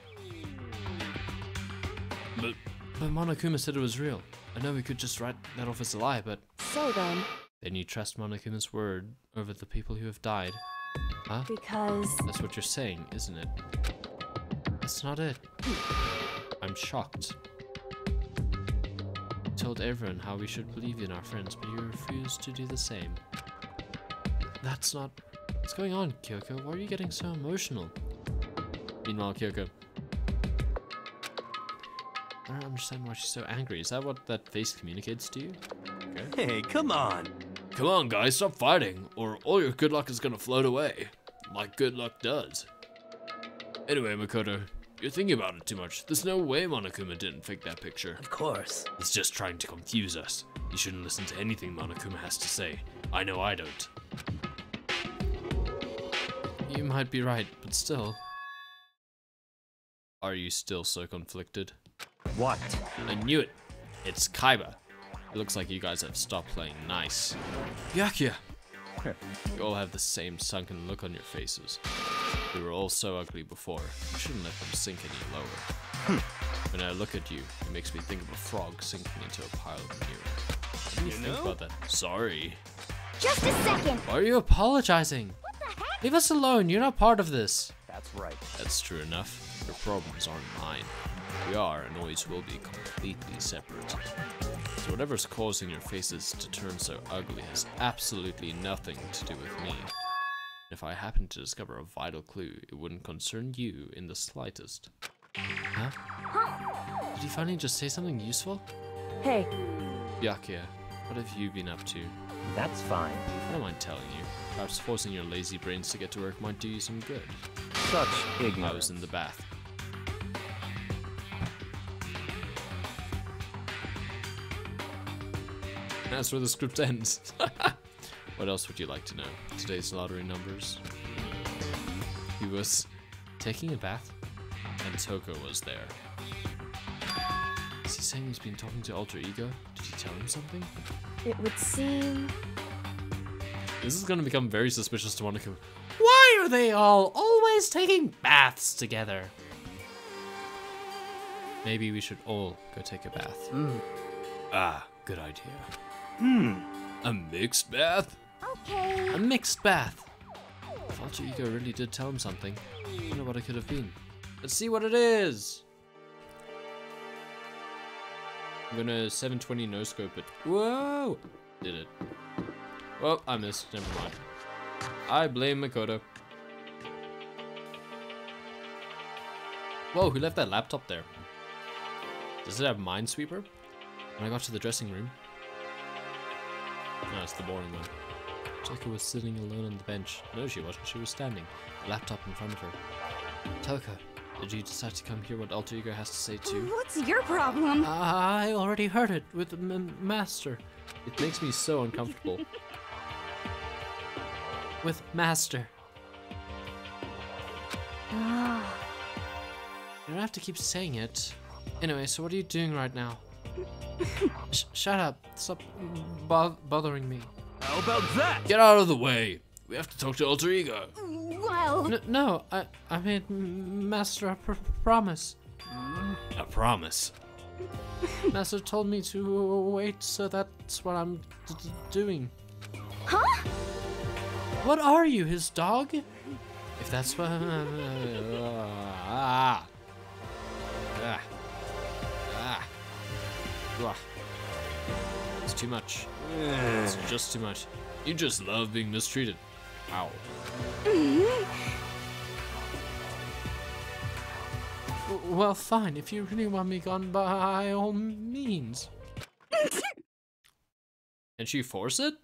But Monokuma said it was real. I know we could just write that off as a lie, but So then, you trust Monokuma's word over the people who have died? Huh? because That's what you're saying, isn't it? That's not it. I'm shocked. You told everyone how we should believe in our friends, but you refused to do the same. That's not... What's going on, Kyoko? Why are you getting so emotional? Meanwhile, Kyoko... I don't understand why she's so angry. Is that what that face communicates to you? Okay. Hey, come on. Come on, guys, stop fighting, or all your good luck is gonna float away. Like good luck does. Anyway, Makoto, You're thinking about it too much. There's no way Monokuma didn't fake that picture. Of course. He's just trying to confuse us. You shouldn't listen to anything Monokuma has to say. I know I don't. You might be right, but still. Are you still so conflicted? What? I knew it. It's Kaiba. It looks like you guys have stopped playing nice. Byakuya! You all have the same sunken look on your faces. We were all so ugly before. You shouldn't let them sink any lower. When I look at you, it makes me think of a frog sinking into a pile of manure. What do you think about that? Sorry. Just a second. Why are you apologizing? What the heck? Leave us alone. You're not part of this. That's right. That's true enough. Your problems aren't mine. We are and always will be completely separate. So whatever's causing your faces to turn so ugly has absolutely nothing to do with me. If I happen to discover a vital clue, it wouldn't concern you in the slightest. Huh? Did he finally just say something useful? Hey, Byakuya, what have you been up to? That's fine. I don't mind telling you. Perhaps forcing your lazy brains to get to work might do you some good. Such I ignorance. was in the bath. That's where the script ends. What else would you like to know? Today's lottery numbers. He was taking a bath, and Toko was there. Is he saying he's been talking to Alter Ego? Did he tell him something? it would seem... This is gonna become very suspicious to Monaco. Why are they all always taking baths together? Maybe we should all go take a bath. Ah, good idea. A mixed bath? Okay. A mixed bath. If Alter Ego really did tell him something, I wonder what it could have been. Let's see what it is. I'm gonna 720 no scope it. Whoa! Did it. Well, I missed. Never mind. I blame Makoto. Whoa, who left that laptop there? Does it have Minesweeper? When I got to the dressing room. No, it's the boring one. Toko was sitting alone on the bench. No, she wasn't. She was standing. A laptop in front of her. Toko, did you decide to come hear what Alter Ego has to say too? What's your problem? I already heard it with the master. It makes me so uncomfortable. With master. You don't have to keep saying it. Anyway, so what are you doing right now? Shut up. Stop bothering me. How about that? Get out of the way. We have to talk to Alter Ego. Well, No, I made Master a promise. A promise? Master told me to wait, so that's what I'm doing. huh? What are you, his dog? If that's what... It's too much. It's just too much. You just love being mistreated. Ow. Well, fine. If you really want me gone, by all means. Can she force it?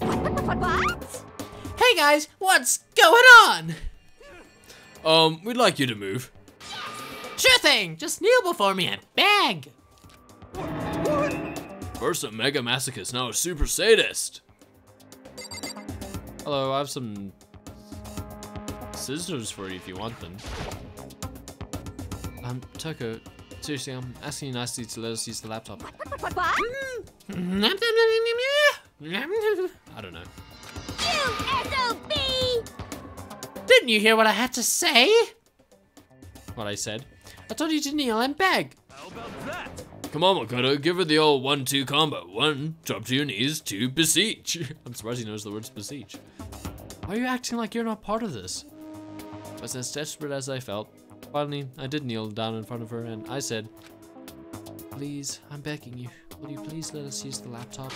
What? Hey guys, what's going on? We'd like you to move. Sure thing, just kneel before me and beg. First a mega masochist, now a super sadist. Hello, I have some scissors for you if you want them. Toko, seriously, I'm asking you nicely to let us use the laptop. What? I I don't know. You SOB! Didn't you hear what I had to say? What I said. I told you to kneel and beg. How about that? Come on, Makoto, give her the old 1-2 combo. 1, drop to your knees, 2, beseech. I'm surprised he knows the words beseech. Why are you acting like you're not part of this? I was as desperate as I felt. Finally, I did kneel down in front of her and I said, please, I'm begging you, will you please let us use the laptop?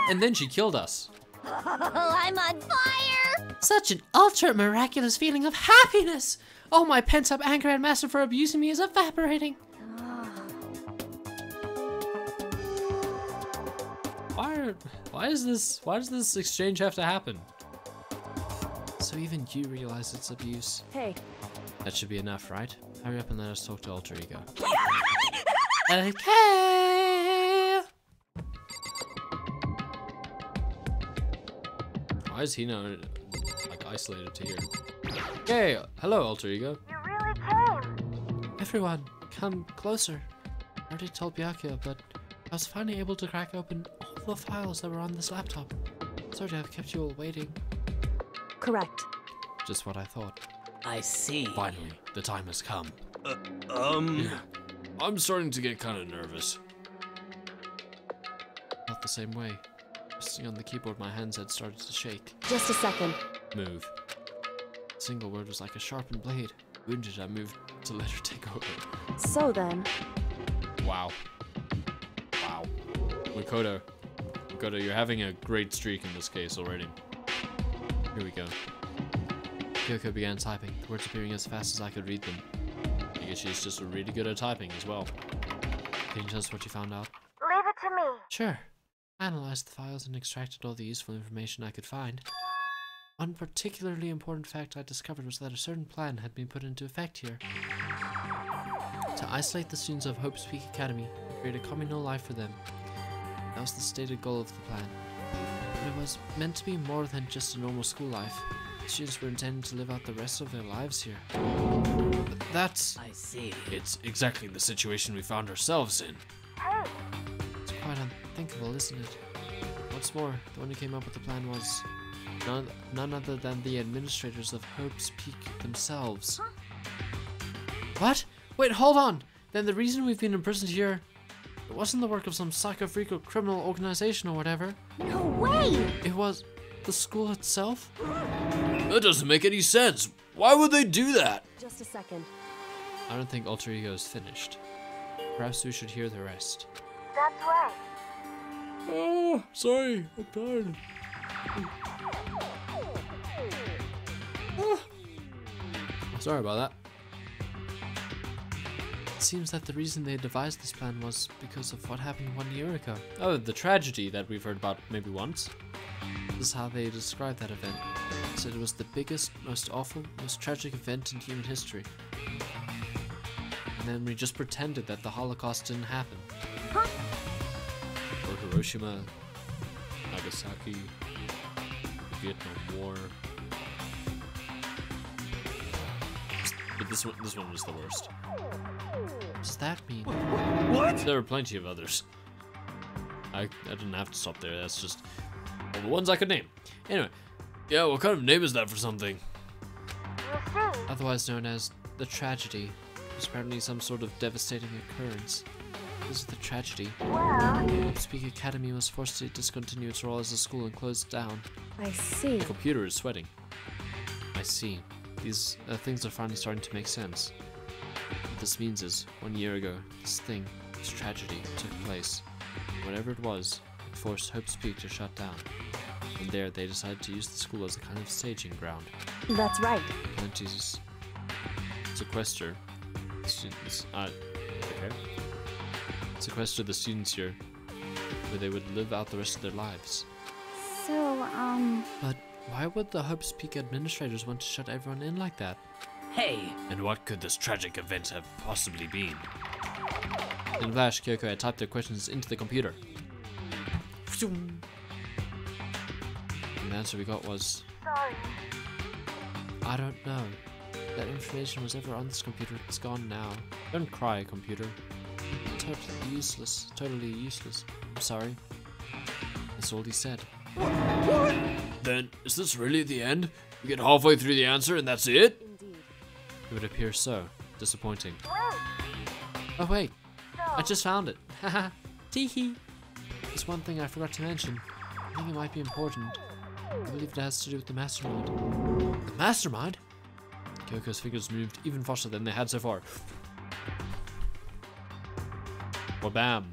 And then she killed us. Oh, I'm on fire! Such an ultra miraculous feeling of happiness. Oh, my pent up anger at Master for abusing me is evaporating. Why does this exchange have to happen? So even you realize it's abuse? Hey, That should be enough, right? Hurry up and let us talk to Alter Ego. Okay. Why is he now, like, isolated to here? Hey, hello, Alter Ego. You really came. Everyone, come closer. I already told Byakuya, but I was finally able to crack open all the files that were on this laptop. Sorry to have kept you all waiting. correct. Just what I thought. I see. Finally, the time has come. Um... I'm starting to get kind of nervous. Not the same way. Resting on the keyboard, my hands had started to shake. Just a second. Move. A single word was like a sharpened blade. Wounded, I moved to let her take over. So then, Wow. Wow. Makoto, you're having a great streak in this case already. Here we go. Kyoko began typing, the words appearing as fast as I could read them. I guess she's just really good at typing as well. Can you tell us what you found out? Leave it to me. Sure. I analyzed the files and extracted all the useful information I could find. One particularly important fact I discovered was that a certain plan had been put into effect here. To isolate the students of Hope's Peak Academy and create a communal life for them. That was the stated goal of the plan. But it was meant to be more than just a normal school life. The students were intended to live out the rest of their lives here. But that's... I see. It's exactly the situation we found ourselves in. Hey, It's quite unthinkable, isn't it? What's more, the one who came up with the plan was none other than the administrators of Hope's Peak themselves. What? Wait, hold on! Then the reason we've been imprisoned here, it wasn't the work of some psycho-freak or criminal organization or whatever. no way. It was the school itself? That doesn't make any sense. Why would they do that? just a second. I don't think Alter Ego is finished. Perhaps we should hear the rest. That's right. Oh, sorry, I'm tired. Sorry about that. It seems that the reason they devised this plan was because of what happened 1 year ago. Oh, the tragedy that we've heard about maybe once. This is how they described that event. They said it was the biggest, most awful, most tragic event in human history. And then we just pretended that the Holocaust didn't happen. Huh? Or Hiroshima, Nagasaki, the Vietnam War. But this one was the worst. What does that mean? What? There were plenty of others. I didn't have to stop there. That's just all the ones I could name. Anyway, yeah, what kind of name is that for something? You see, Otherwise known as the tragedy. It was apparently some sort of devastating occurrence. This is the tragedy. well, Hope's Peak Academy was forced to discontinue its role as a school and closed down. I see. The computer is sweating. I see. These things are finally starting to make sense. What this means is, 1 year ago, this tragedy, took place. Whatever it was, it forced Hope's Peak to shut down. And there, they decided to use the school as a kind of staging ground. That's right. Plan to sequester students. Okay. Sequester the students here, where they would live out the rest of their lives. so, But why would the Hope's Peak administrators want to shut everyone in like that? Hey. And what could this tragic event have possibly been? In a flash, Kyoko had typed their questions into the computer. And the answer we got was, sorry. I don't know. That information was ever on this computer. It's gone now. Don't cry, computer. Totally useless. Totally useless. I'm sorry. That's all he said. What? Then, is this really the end? We get halfway through the answer and that's it? Indeed. It would appear so. Disappointing. Wait, Oh wait, so, I just found it. Haha. Teehee. There's one thing I forgot to mention. I think it might be important. I believe it has to do with the mastermind. The mastermind? Kyoko's fingers moved even faster than they had so far. Wabam.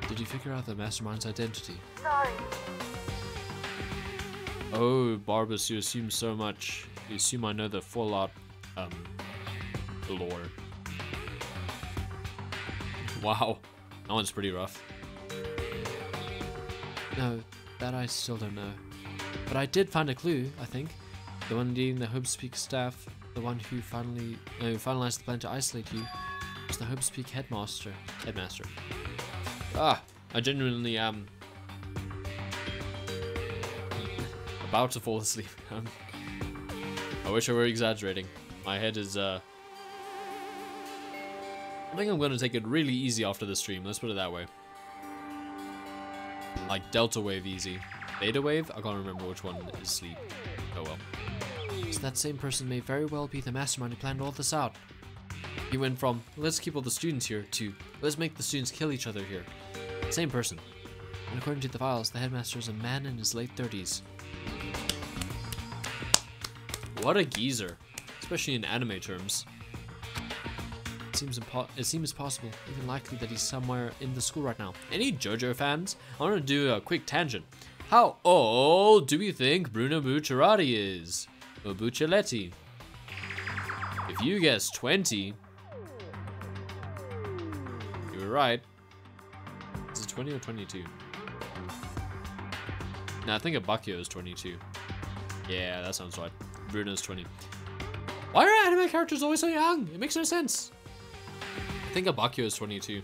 Did you figure out the mastermind's identity? sorry. Oh, Barbus, you assume so much. You assume I know the Fallout, lore. Wow, that one's pretty rough. No, that I still don't know. But I did find a clue, I think. The one leading the Hope's Peak staff, the one who finalized the plan to isolate you, was the Hope's Peak headmaster. Ah, I genuinely am about to fall asleep. I wish I were exaggerating. My head is I think I'm gonna take it really easy after the stream, let's put it that way. Like delta wave easy. Beta wave? I can't remember which one is sleep. Oh well. So that same person may very well be the mastermind who planned all this out. He went from, let's keep all the students here, to, let's make the students kill each other here. Same person. And according to the files, the headmaster is a man in his late 30s. What a geezer. Especially in anime terms. It seems possible, even likely, that he's somewhere in the school right now. Any JoJo fans? I want to do a quick tangent. How old do we think Bruno Bucciarati is? Or Buccioletti? If you guess 20, you were right. Is it 20 or 22? No, I think Abacchio is 22. Yeah, that sounds right. Bruno's 20. Why are anime characters always so young? It makes no sense. I think Abacchio is 22.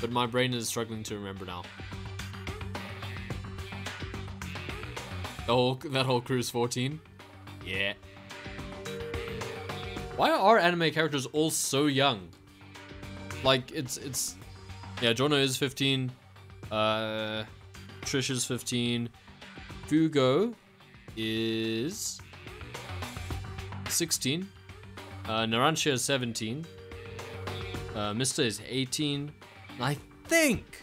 But my brain is struggling to remember now. That whole crew's 14? Yeah. Why are anime characters all so young? Like, it's... Yeah, Jono is 15. Trish is 15. Fugo is 16. Narancia is 17. Mista is 18. And I think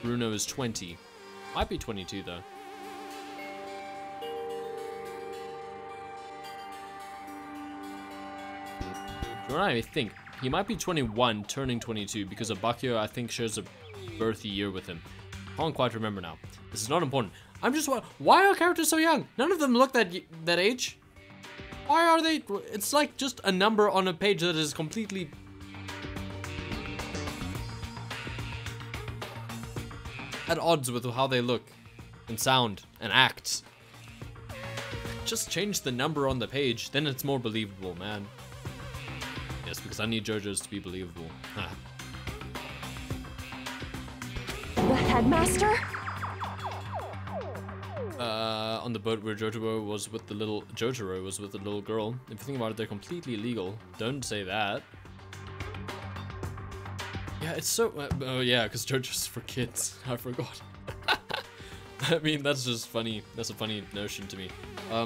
Bruno is 20. Might be 22 though. I think he might be 21, turning 22, because Abacchio, I think, shares a birth year with him. Can't quite remember now. This is not important. I'm just why are characters so young? None of them look that age. Why are they? It's like just a number on a page that is completely at odds with how they look and sound and act. Just change the number on the page, then it's more believable, man. Yes, because I need JoJo's to be believable. The headmaster? On the boat where Jotaro was with the little girl. If you think about it, they're completely illegal. Don't say that. Yeah, it's so... oh yeah, because JoJo's for kids. I forgot. I mean, that's just funny. That's a funny notion to me. I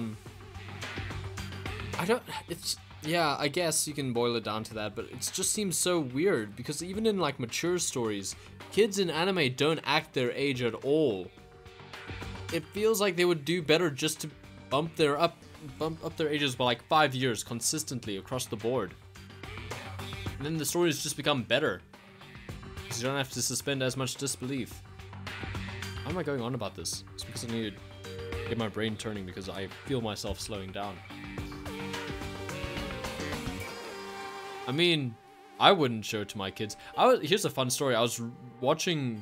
don't... It's... Yeah, I guess you can boil it down to that, but it just seems so weird, because even in, like, mature stories, kids in anime don't act their age at all. It feels like they would do better just to bump up their ages by, like, 5 years consistently across the board. And then the stories just become better. Because you don't have to suspend as much disbelief. Why am I going on about this? It's because I need to get my brain turning, because I feel myself slowing down. I mean, I wouldn't show it to my kids. Here's a fun story. I was rewatching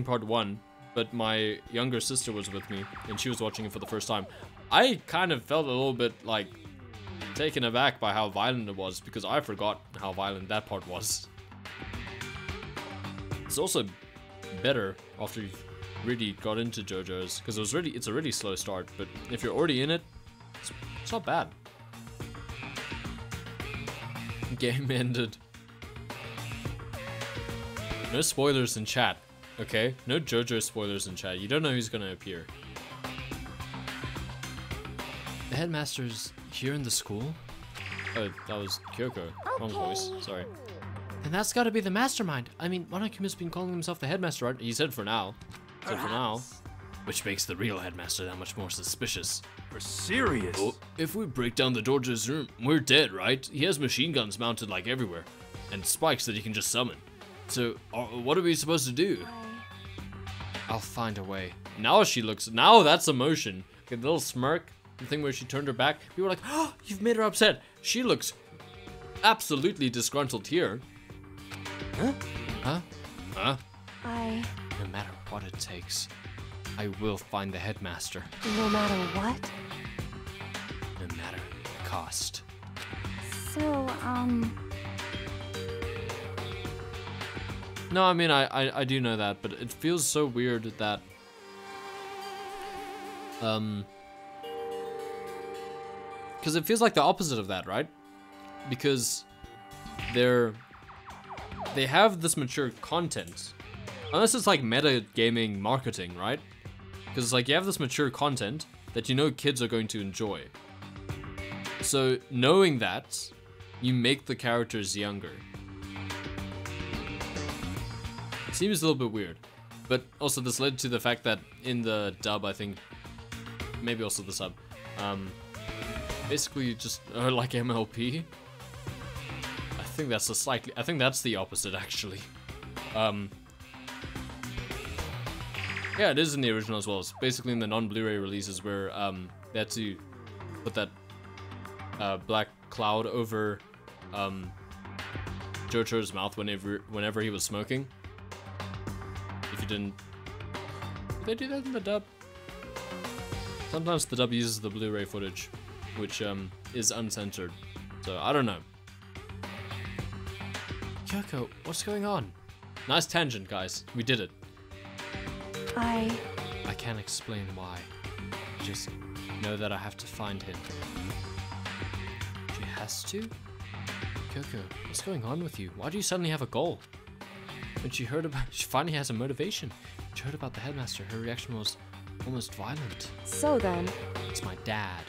part 1, but my younger sister was with me, and she was watching it for the first time. I kind of felt a little bit, like, taken aback by how violent it was, because I forgot how violent that part was. It's also better after you've really got into JoJo's, because it's a really slow start, but if you're already in it, it's not bad. Game ended. No spoilers in chat, okay? No JoJo spoilers in chat. You don't know who's gonna appear. The headmaster's here in the school? Oh, that was Kyoko. Wrong voice. Sorry. And that's gotta be the mastermind. I mean, Monokuma's been calling himself the headmaster, right? He said for now. Which makes the real headmaster that much more suspicious. For serious? Well, if we break down the door to his room, we're dead, right? He has machine guns mounted like everywhere, and spikes that he can just summon. So, what are we supposed to do? I'll find a way. Now that's emotion. Okay, the little smirk, the thing where she turned her back. People were like, oh, you've made her upset. She looks absolutely disgruntled here. Huh? No matter what it takes, I will find the headmaster, No matter what? no matter the cost. So, No, I mean, I do know that, but it feels so weird that, because it feels like the opposite of that, right? Because they have this mature content, unless it's like meta gaming marketing, right? Because it's like you have this mature content that you know kids are going to enjoy. So knowing that, you make the characters younger. Seems a little bit weird, but also this led to the fact that in the dub, I think, maybe also the sub, basically just like MLP. I think that's I think that's the opposite actually. Yeah, it is in the original as well. It's basically in the non-Blu-ray releases where they had to put that black cloud over Jojo's mouth whenever he was smoking. If you didn't... Did they do that in the dub? Sometimes the dub uses the Blu-ray footage, which is uncensored. So, I don't know. Kyoko, what's going on? Nice tangent, guys. We did it. I can't explain why. Just know that I have to find him. She has to? Kyoko, what's going on with you? Why do you suddenly have a goal? When she finally has a motivation. She heard about the headmaster. Her reaction was almost violent. So then... It's my dad.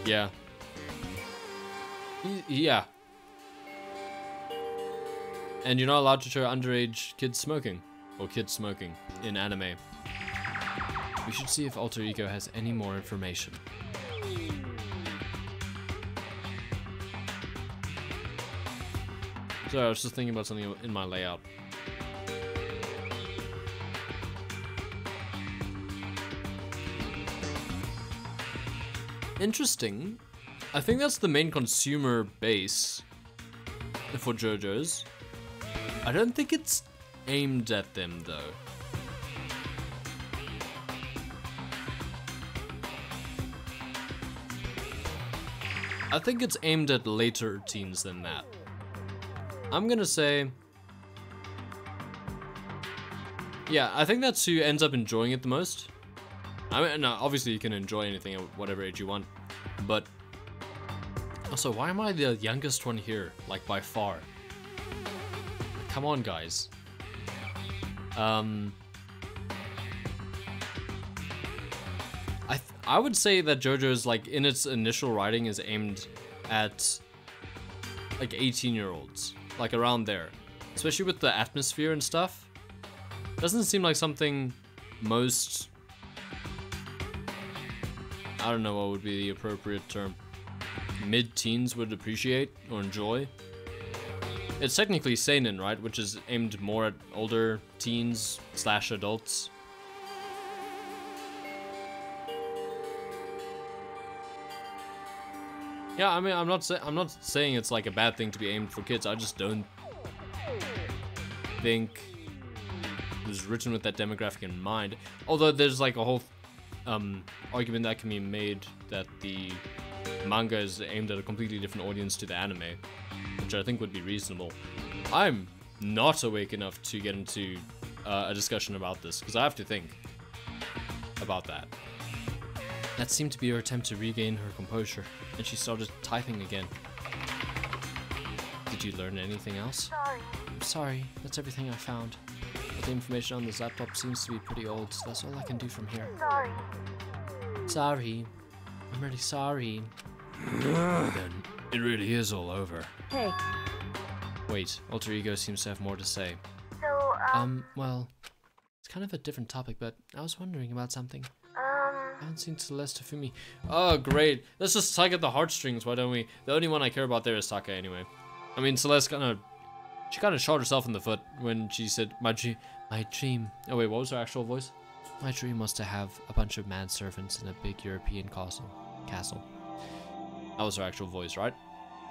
Yeah. Yeah. And you're not allowed to show underage kids smoking. Or kids smoking in anime. We should see if Alter Ego has any more information. Sorry, I was just thinking about something in my layout. Interesting. I think that's the main consumer base for JoJo's. I don't think it's aimed at them though. I think it's aimed at later teens than that. I'm gonna say... Yeah, I think that's who ends up enjoying it the most. I mean, no, obviously you can enjoy anything at whatever age you want, but... Also, why am I the youngest one here? Like, by far. Come on, guys. I would say that JoJo's, like, in its initial writing is aimed at, like, 18-year-olds. Like, around there. Especially with the atmosphere and stuff. Doesn't seem like something most... I don't know what would be the appropriate term. Mid-teens would appreciate or enjoy. It's technically seinen, right? Which is aimed more at older teens / adults. Yeah, I mean, I'm not saying it's like a bad thing to be aimed for kids. I just don't think it was written with that demographic in mind. Although there's like a whole argument that can be made that the manga is aimed at a completely different audience to the anime, which I think would be reasonable. I'm not awake enough to get into a discussion about this because I have to think about that. That seemed to be her attempt to regain her composure, and she started typing again. Did you learn anything else? sorry. I'm sorry, that's everything I found. But the information on this laptop seems to be pretty old, so that's all I can do from here. Sorry. Sorry. I'm really sorry. Then it really is all over. Hey, Wait, Alter Ego seems to have more to say. So, Well, it's kind of a different topic, but I was wondering about something. I haven't seen Celeste Fumi. Oh, great. Let's just tug at the heartstrings, why don't we? The only one I care about there is Taka, anyway. I mean, Celeste she kind of shot herself in the foot when she said, my dream. Oh, wait, what was her actual voice? My dream was to have a bunch of manservants in a big European castle. That was her actual voice, right?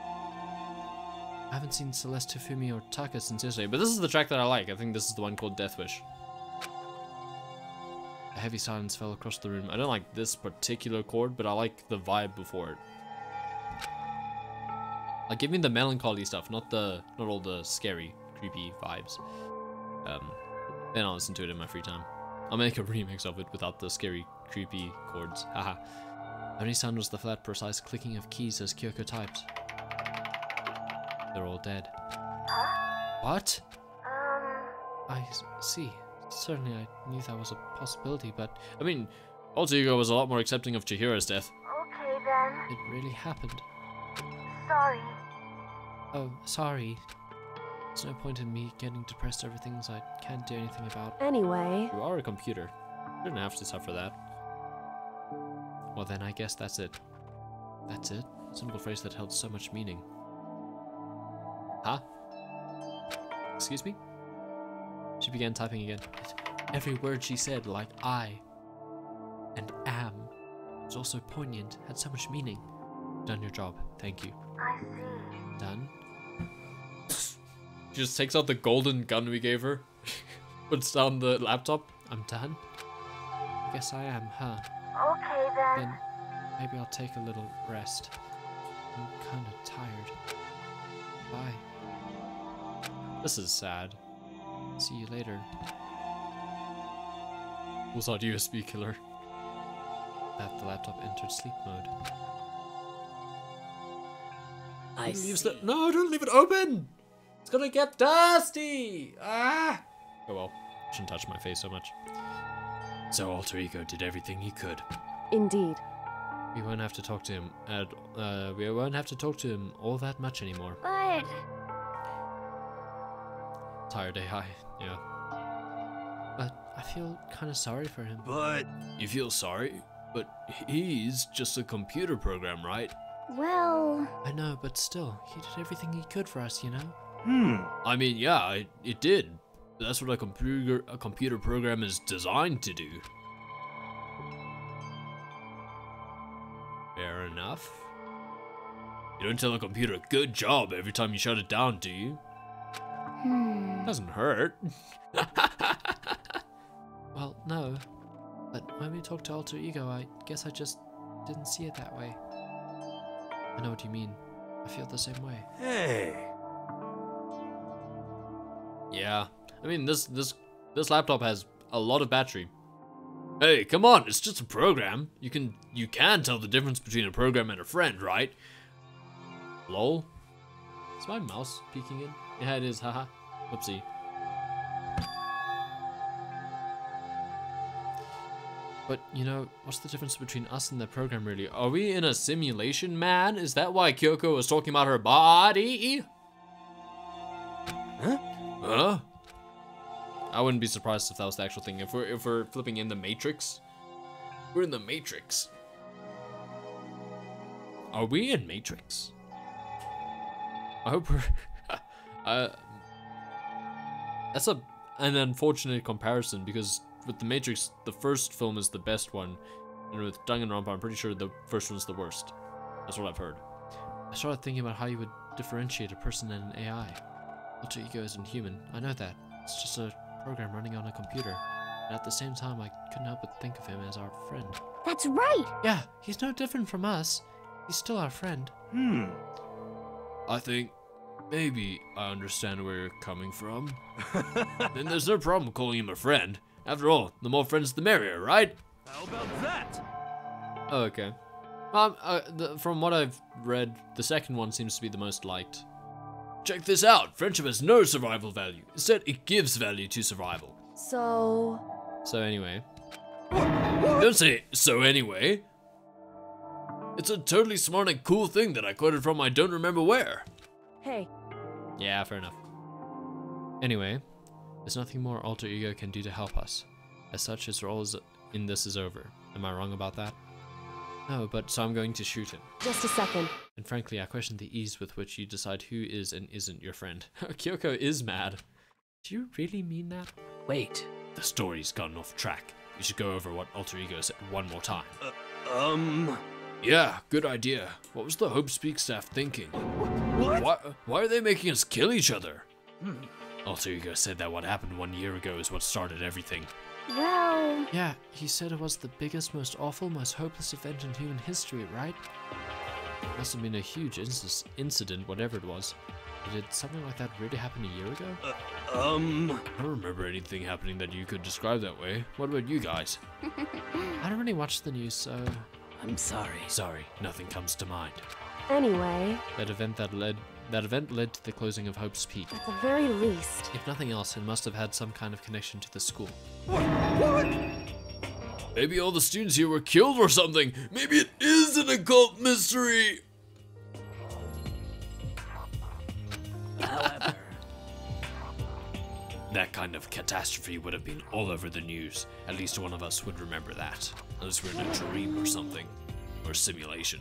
I haven't seen Celeste Fumi or Taka since yesterday, but this is the track that I like. I think this is the one called Death Wish. A heavy silence fell across the room. I don't like this particular chord, but I like the vibe before it. Like, give me the melancholy stuff, not all the scary, creepy vibes. Then I'll listen to it in my free time. I'll make a remix of it without the scary, creepy chords. Haha. The only sound was the flat, precise clicking of keys as Kyoko typed. They're all dead. What? I see. Certainly I knew that was a possibility, but... I mean, Alter Ego was a lot more accepting of Chihira's death. Okay then. It really happened. Sorry. Oh, sorry. There's no point in me getting depressed over things I can't do anything about. Anyway. You are a computer. You don't have to suffer that. Well then, I guess that's it. That's it? A simple phrase that held so much meaning. Huh? Excuse me? She began typing again. Every word she said, like I and am, was also poignant, had so much meaning. Done your job. Thank you. I see. Done? She just takes out the golden gun we gave her, puts down the laptop. I'm done? I guess I am, huh? Okay then. Then maybe I'll take a little rest. I'm kinda tired. Bye. This is sad. See you later. Was our USB killer. That the laptop entered sleep mode. I Leaves see. the no, don't leave it open! It's gonna get dusty! Ah! Oh well, shouldn't touch my face so much. So Alter Ego did everything he could. Indeed. We won't have to talk to him we won't have to talk to him all that much anymore. But Tired AI, yeah. But I feel kinda sorry for him. But You feel sorry? But he's just a computer program, right? well, I know, but still, he did everything he could for us, you know? I mean, yeah, it did. That's what a computer program is designed to do. Fair enough. You don't tell a computer good job every time you shut it down, do you? Doesn't hurt. Well, no. But when we talked to Alter Ego, I guess I just didn't see it that way. I know what you mean. I feel the same way. hey, Yeah. I mean, this laptop has a lot of battery. Hey, come on, it's just a program. You can tell the difference between a program and a friend, right? Lol. Is my mouse peeking in? Yeah, it is, haha. Whoopsie. But, you know, what's the difference between us and the program, really? Are we in a simulation, man? Is that why Kyoko was talking about her body? Huh? I wouldn't be surprised if that was the actual thing. If we're flipping in the Matrix, we're in the Matrix. Are we in Matrix? I hope we're. That's an unfortunate comparison because with the Matrix, the first film is the best one, and with Danganronpa, I'm pretty sure the first one's the worst. That's what I've heard. I started thinking about how you would differentiate a person and an AI. Alter Ego isn't human. I know that. It's just a program running on a computer. And at the same time, I couldn't help but think of him as our friend. that's right. Yeah, he's no different from us. He's still our friend. I think maybe I understand where you're coming from. Then there's no problem calling him a friend. After all, the more friends the merrier, right? how about that? Oh, okay. From what I've read, the second one seems to be the most liked. Check this out. Friendship has no survival value. Instead, it gives value to survival. So, So anyway. Don't say so anyway. It's a totally smart and cool thing that I quoted from I don't remember where. hey, Yeah, fair enough. Anyway, there's nothing more Alter Ego can do to help us. As such, his role in this is over. Am I wrong about that? No, but so I'm going to shoot him. just a second. And frankly, I question the ease with which you decide who is and isn't your friend. Kyoko is mad. Do you really mean that? Wait. The story's gotten off track. We should go over what Alter Ego said one more time. Yeah, good idea. What was the Hope Speak staff thinking? Why are they making us kill each other? Alter Ego said that what happened 1 year ago is what started everything. Well, Yeah, he said it was the biggest, most awful, most hopeless event in human history, right? Must have been a huge incident, whatever it was. Did something like that really happen a year ago? I don't remember anything happening that you could describe that way. What about you guys? I don't really watch the news, so... I'm sorry. Sorry, nothing comes to mind. Anyway, That event led to the closing of Hope's Peak. at the very least, If nothing else, it must have had some kind of connection to the school. What? Maybe all the students here were killed or something. Maybe it is an occult mystery. However, That kind of catastrophe would have been all over the news. At least one of us would remember that. Unless we're in a dream or something. Or simulation.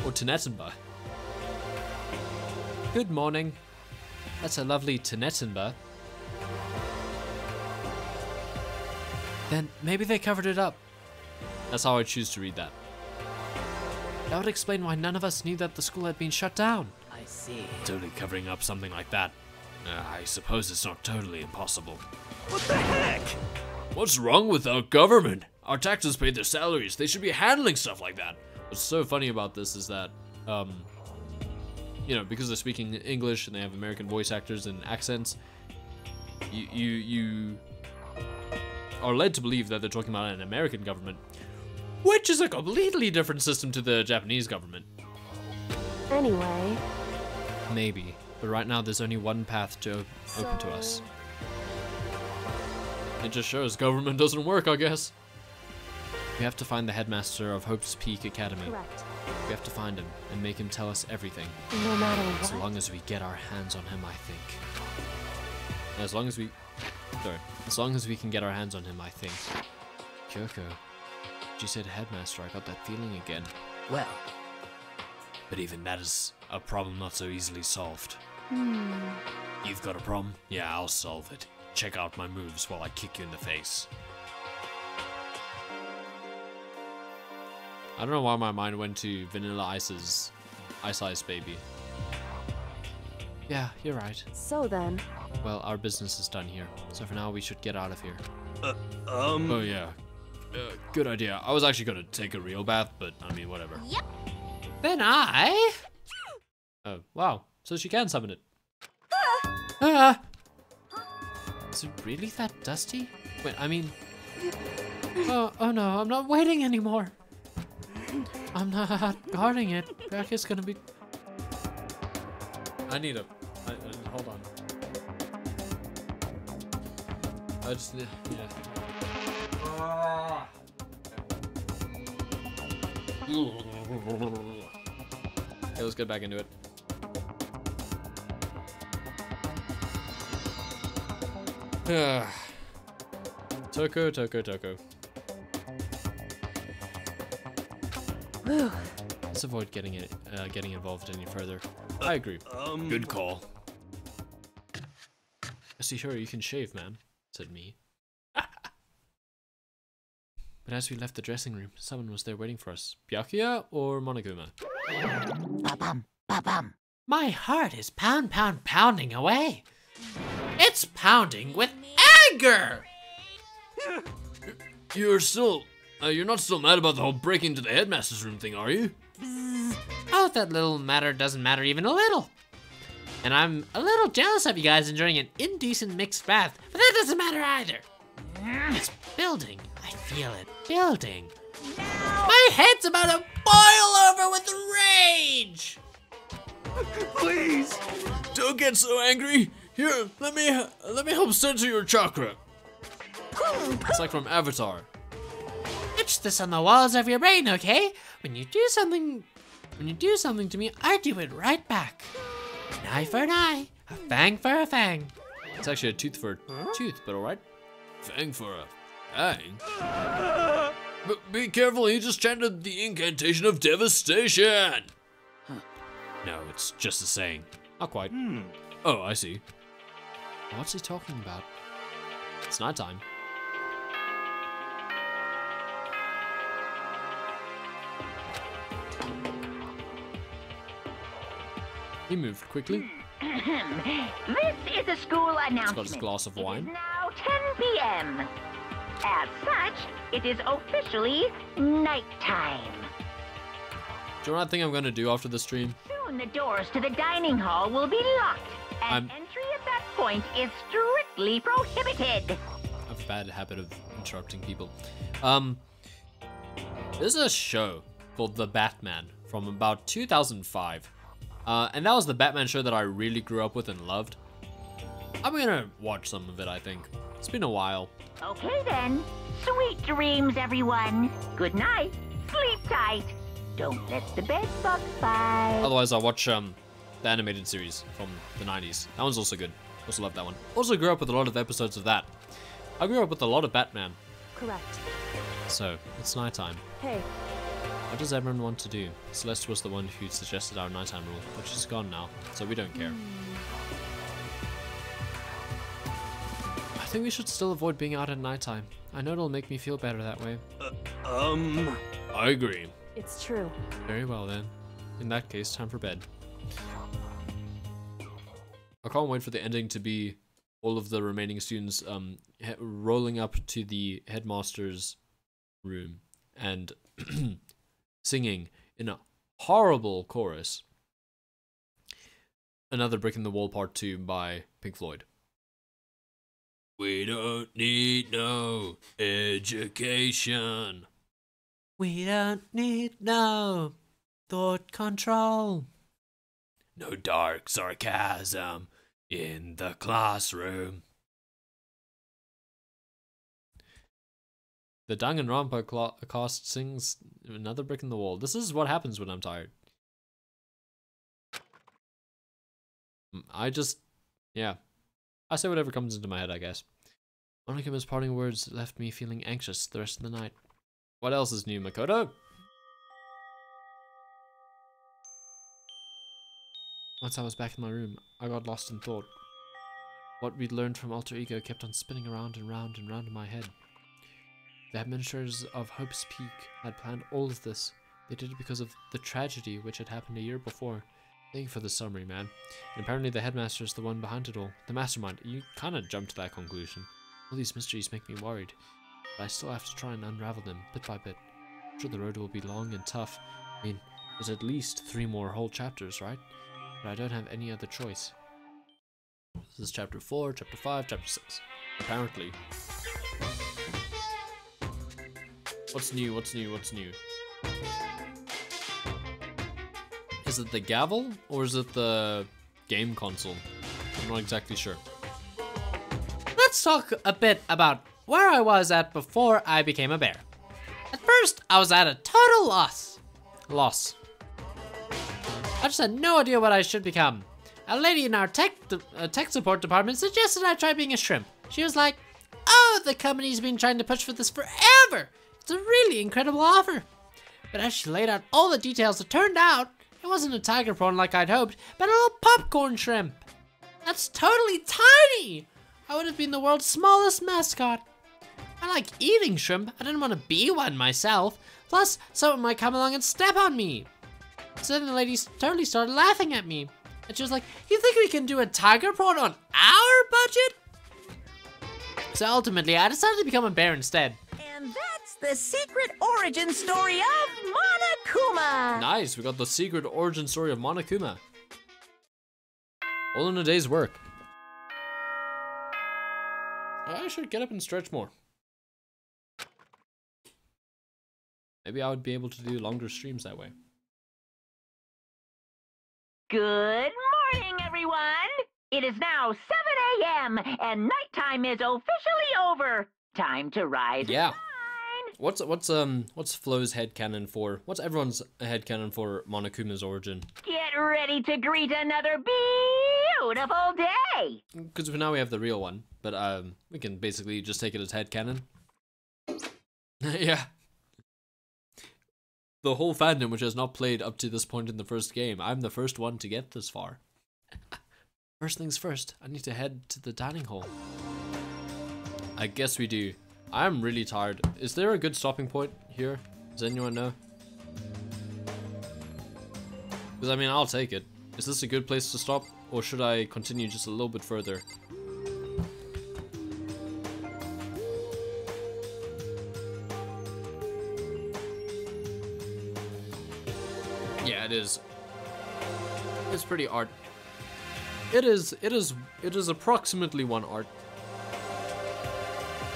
Or Tenetenba. Good morning. That's a lovely Tenetenba. Then maybe they covered it up. That's how I choose to read that. That would explain why none of us knew that the school had been shut down. I see. Totally covering up something like that. I suppose it's not totally impossible. What the heck? What's wrong with our government? Our taxes pay their salaries. They should be handling stuff like that. What's so funny about this is that, you know, because they're speaking English and they have American voice actors and accents, you are led to believe that they're talking about an American government, which is a completely different system to the Japanese government. anyway, Maybe, but right now there's only one path to open to us. It just shows government doesn't work, I guess. We have to find the headmaster of Hope's Peak Academy. correct. We have to find him and make him tell us everything. No matter As what. long as we get our hands on him, I think. As long as we can get our hands on him, I think. Kyoko, you said headmaster, I got that feeling again. Well, But even that is a problem not so easily solved. You've got a problem? Yeah, I'll solve it. Check out my moves while I kick you in the face. I don't know why my mind went to Vanilla Ice's Ice Ice Baby. Yeah, you're right. So then, Well, our business is done here, so for now we should get out of here. Oh yeah. Good idea. I was actually gonna take a real bath, but I mean, whatever. Yep. Then I... Oh, wow. So she can summon it. Ah! Is it really that dusty? Wait, I mean... Oh no, I'm not waiting anymore. I'm not guarding it. Jack is gonna be... I need a... hold on. I just... Yeah. Okay, let's get back into it. Toko. whew, Let's avoid getting involved any further. I agree. Good call. See, sure, you can shave, man, said me. But as we left the dressing room, someone was there waiting for us. Byakuya or Monokuma? Ba-bum, ba-bum. My heart is pounding away. It's pounding with anger! You're still... you're not still mad about the whole breaking into the headmaster's room thing, are you? Oh, that little matter doesn't matter even a little. And I'm a little jealous of you guys enjoying an indecent mixed bath, but that doesn't matter either. It's building. I feel it building. My head's about to boil over with rage! please! Don't get so angry. Here, let me help center your chakra. It's like from Avatar. Itch this on the walls of your brain, okay? When you do something to me, I do it right back. An eye for an eye, a fang for a fang. It's actually a tooth for a tooth, but alright. Fang for a fang? But be careful, he just chanted the incantation of devastation! No, it's just a saying. Not quite. Oh, I see. What's he talking about? It's nighttime. He moved quickly. This is a school announcement. He's got his glass of It is wine. now 10 p.m. As such, it is officially nighttime. Do you know what I think I'm gonna do after the stream? Soon the doors to the dining hall will be locked, and entry at that point is strictly prohibited. I have a bad habit of interrupting people. There's a show called The Batman from about 2005. And that was the Batman show that I really grew up with and loved. I'm gonna watch some of it, I think. It's been a while. Okay then. Sweet dreams, everyone. Good night. Sleep tight. Don't let the bed bugs bite. Otherwise, I'll watch the animated series from the 90s. That one's also good. Also love that one. Also grew up with a lot of episodes of that. I grew up with a lot of Batman. Correct. So, it's nighttime. Hey, What does everyone want to do? Celeste was the one who suggested our nighttime rule, but she's gone now, so we don't care. I think we should still avoid being out at nighttime. I know it'll make me feel better that way. I agree. it's true. Very well then. In that case, time for bed. I can't wait for the ending to be all of the remaining students rolling up to the headmaster's room and singing in a horrible chorus Another Brick in the Wall Part 2 by Pink Floyd. We don't need no education. We don't need no thought control. No dark sarcasm in the classroom. The Danganronpa cast sings Another Brick in the Wall. This is what happens when I'm tired. I say whatever comes into my head, I guess. Monokuma's parting words left me feeling anxious the rest of the night. What else is new, Makoto? Once I was back in my room, I got lost in thought. What we'd learned from Alter Ego kept on spinning around and round and round in my head. The administrators of Hope's Peak had planned all of this. They did it because of the tragedy which had happened a year before. Thank you for the summary, man. And apparently the headmaster is the one behind it all. The mastermind. You kinda jumped to that conclusion. All these mysteries make me worried. But I still have to try and unravel them, bit by bit. I'm sure the road will be long and tough. I mean, there's at least 3 more whole chapters, right? But I don't have any other choice. This is chapter 4, chapter 5, chapter 6. Apparently. What's new? What's new? What's new? Is it the gavel or is it the game console? I'm not exactly sure. Let's talk a bit about where I was at before I became a bear. At first, I was at a total loss. I just had no idea what I should become. A lady in our tech support department suggested I try being a shrimp. She was like, "Oh, the company's been trying to push for this forever. It's a really incredible offer." But as she laid out all the details, it turned out it wasn't a tiger prawn like I'd hoped, but a little popcorn shrimp. That's totally tiny. I would have been the world's smallest mascot. I like eating shrimp. I didn't want to be one myself. Plus, someone might come along and step on me. So then the lady totally started laughing at me. And she was like, "You think we can do a tiger prawn on our budget?" So ultimately, I decided to become a bear instead. And that's the secret origin story of Monokuma. Nice, we got the secret origin story of Monokuma. All in a day's work. I should get up and stretch more. Maybe I would be able to do longer streams that way. Good morning, everyone. It is now 7 a.m. and nighttime is officially over. Time to rise. Yeah. and shine. What's Flo's headcanon for? What's everyone's headcanon for Monokuma's origin? Get ready to greet another beautiful day. Because now we have the real one, but we can basically just take it as headcanon. Yeah. The whole fandom which has not played up to this point in the first game. I'm the first one to get this far. First things first, I need to head to the dining hall. I guess we do. I'm really tired. Is there a good stopping point here? Does anyone know? Because I mean, I'll take it. Is this a good place to stop? Or should I continue just a little bit further? Yeah, it is. It's pretty art. It is approximately one art.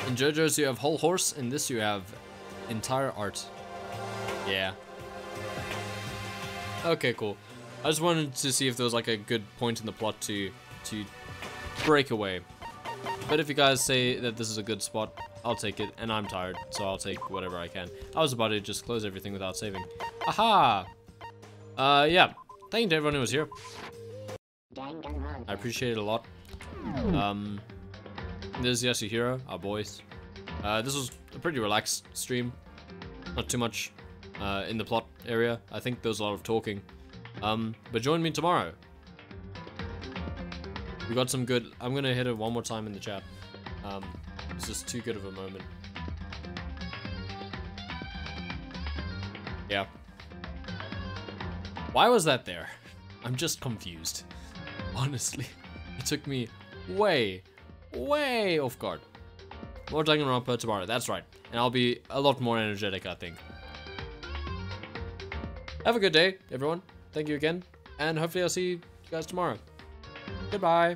In JoJo's you have whole horse, in this you have entire art. Yeah. Okay, cool. I just wanted to see if there was like a good point in the plot to break away. But if you guys say that this is a good spot, I'll take it, and I'm tired, so I'll take whatever I can. I was about to just close everything without saving. Aha! Yeah. Thank you to everyone who was here. I appreciate it a lot. This is Yasuhiro, our boys. This was a pretty relaxed stream. Not too much in the plot area. I think there was a lot of talking. But join me tomorrow. We got some good... I'm gonna hit it one more time in the chat. It's just too good of a moment. Yeah. Why was that there? I'm just confused. Honestly. It took me way off guard. More Danganronpa tomorrow, that's right. And I'll be a lot more energetic, I think. Have a good day, everyone. Thank you again. And hopefully I'll see you guys tomorrow. Goodbye.